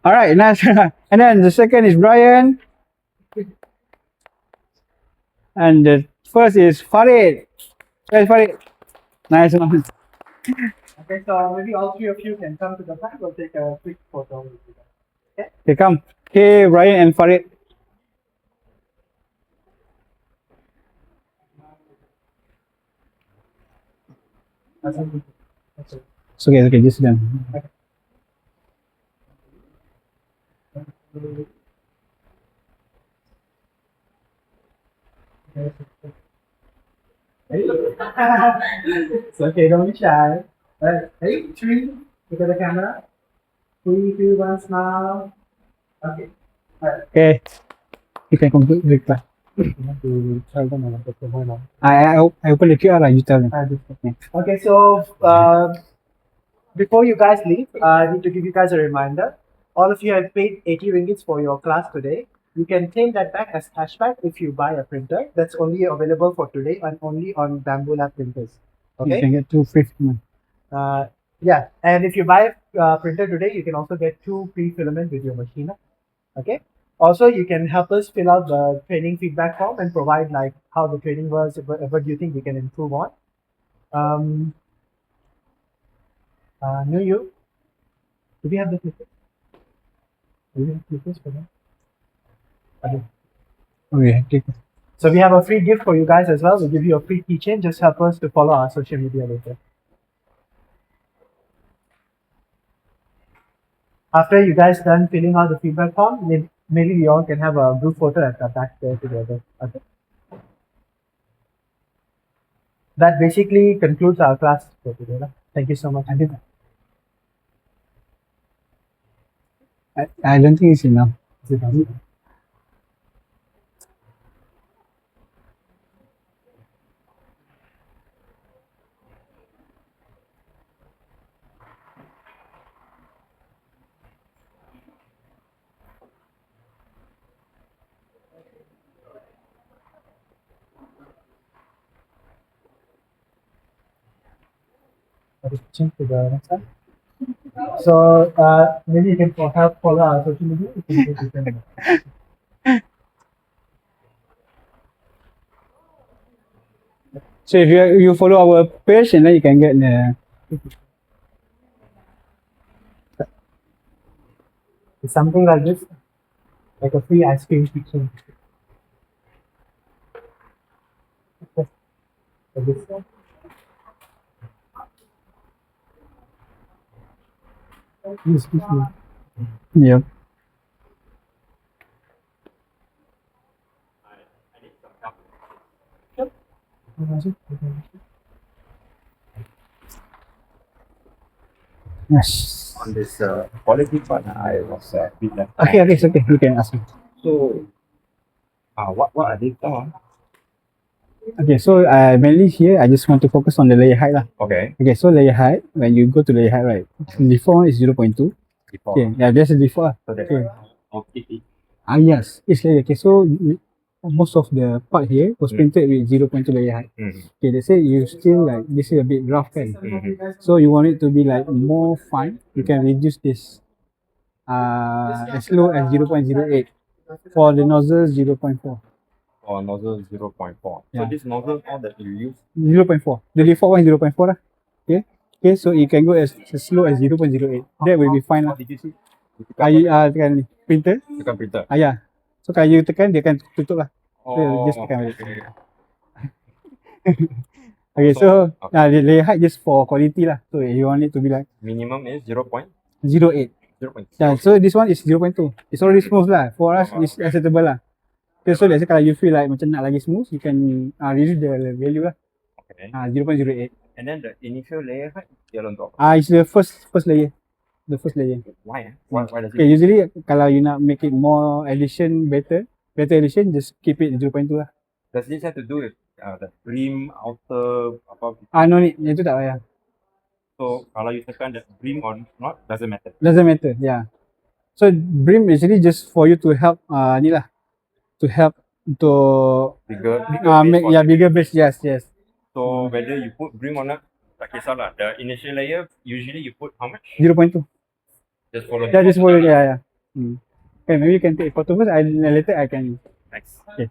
All right, nice. And then the second is Brian. And the first is Farid. Where's Farid? Nice one.
Okay, so maybe all three of you can come to the back. We'll take a quick photo with you guys.
Okay, come. K, Brian, and Farid. It's okay, just them.
It's okay, don't be shy. Alright, hey, three, look at the camera. 3, 2, 1, smile. Okay.
Okay. You can complete the class.
You want to tell them about the promo now?
I open the QR, you tell them.
Okay, so before you guys leave, I need to give you guys a reminder. All of you have paid 80 ringgits for your class today. You can claim that back as cashback if you buy a printer. That's only available for today and only on Bamboo Lab printers.
You
Okay.
can get 250.
Yeah, and if you buy a printer today, you can also get 2 free filament with your machine. Okay. Also, you can help us fill out the training feedback form and provide like how the training was, what do you think we can improve on. New you. Do we have the clippers? Do we have clippers for that?
Okay, take it.
So we have a free gift for you guys as well. We'll give you a free keychain. Just help us to follow our social media later. After you guys done filling out the feedback form, maybe we all can have a group photo at the back there together. Okay. That basically concludes our class for today. Thank you so much.
I don't think it's enough.
Is it done? just change to the next one. So maybe you can help follow our social media. You can-
So if you follow our page, and then you can get the
It's something like this, like a free ice cream kitchen. Like this. Excuse me.
Yep. Yes.
On this quality part, I was a bit left.
Okay, it's okay. You can ask me.
So, what are they for?
Okay, so mainly here I just want to focus on the layer height lah.
Okay.
Okay, so layer height, when you go to layer height, right, default is 0.2.
Before.
Okay, yeah, that's the default.
So that's
Okay.
okay.
Yes, each layer. Okay, so most of the part here was printed with 0.2 layer height. Okay, they say you still like this is a bit rough, kan? So you want it to be like more fine. You can reduce this as low as 0.08. For the nozzle 0.4.
Or nozzle 0.4. So
Yeah.
this nozzle all that you use
0.4. The default one is 0.4 lah. Okay. Okay, so you can go as low as 0.08. That will be fine lah.
What did you see?
Tekan ni printer.
Tekan printer.
Yeah. So kalau you tekan dia akan tutup lah.
Oh,
just tekan balik.
okay.
Okay, so
Okay.
the layer height just for quality lah. So you want it to be like
Minimum is 0.08.
0.8. Yeah, so this one is 0.2. It's already smooth lah. For us, it's acceptable lah. Okay, so let's say kalau you feel like macam nak lagi smooth, you can reduce the value lah.
Okay.
0.08.
And then the initial layer height still on top.
It's the first layer. The first layer.
Why? Why does
Okay,
it?
usually kalau you nak make it more addition better addition, just keep it 0.2 lah.
Does this have to do with the brim, outer, apa?
No need. Yang tu tak payah.
So kalau you tekan the brim or not, doesn't matter.
Doesn't matter, yeah. So brim actually just for you to help ni lah. To help to
Bigger
make
base or-
bigger base, yes.
So whether you put brim or not, tak kisah lah. The initial layer, usually you put how much?
0.2.
Just follow.
Yeah, just follow, yeah. Okay, maybe you can take photo first. Later I can.
Next.
Okay.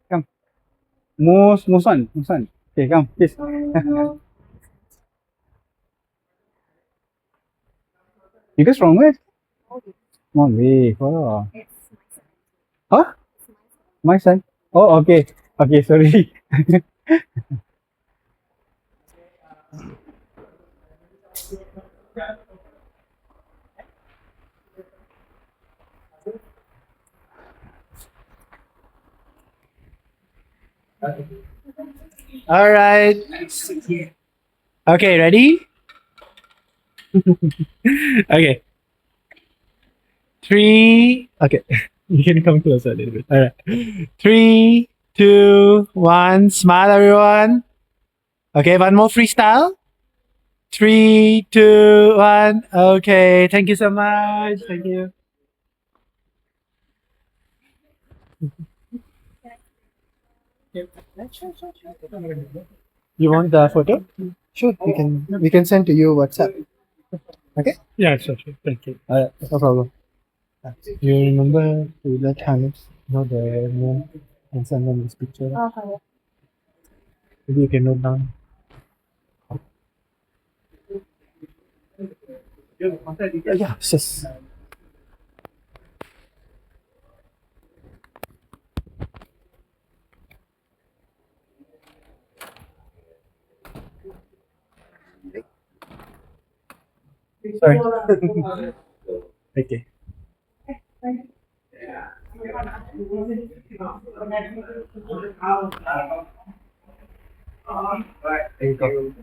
Come. Most one. Okay, come, please. You guys from where? Maldives. Oh. Huh? My son. Oh, okay. Okay, sorry.
All right. Okay, ready? Okay. 3. Okay. You can come closer a little bit. All right. 3, 2, 1. Smile, everyone. Okay, one more freestyle. 3, 2, 1. Okay, thank you so much. Thank you. You want the photo? Sure, we can send to you WhatsApp. Okay?
Yeah, sure. Thank you.
No problem. You remember to let Hanif know the name and send them this picture?
Okay.
Maybe you can note down. Yeah, yes. Sorry. Okay. There you go.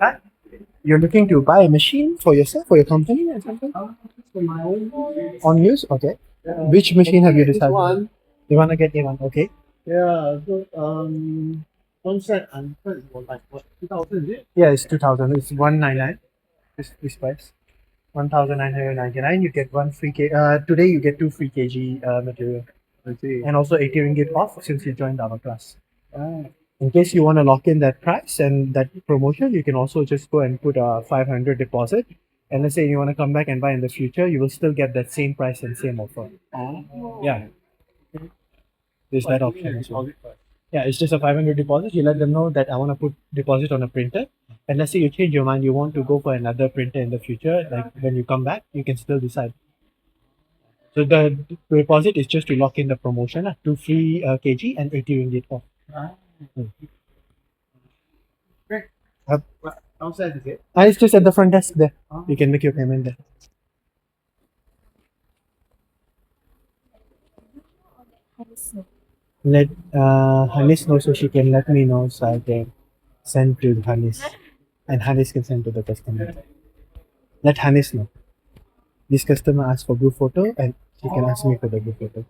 Huh? You're looking to buy a machine for yourself, for your company or something? On use? Okay. Which machine have you decided?
One.
You want to get A1? Okay.
Yeah, so one set and was like what 2000 is it?
Yeah, it's 2000. It's 199. This price. 1999. You get one free today you get 2 free kg material.
I see.
And also 80 ringgit off since you joined our class.
Ah,
In case you want to lock in that price and that promotion, you can also just go and put a 500 deposit. And let's say you want to come back and buy in the future, you will still get that same price and same offer. Yeah. There's that option as well. Yeah, it's just a 500 deposit. You let them know that I want to put deposit on a printer. And let's say you change your mind, you want to go for another printer in the future, like when you come back, you can still decide. So the deposit is just to lock in the promotion, 2 free kg and 80 ringgit off.
Downstairs is it?
It's just at the front desk there. You can make your payment there. Let Hanis know so she can let me know so I can send to Hanis. And Hanis can send to the customer. Let Hanis know. This customer asked for group photo and she can ask me for the group photo.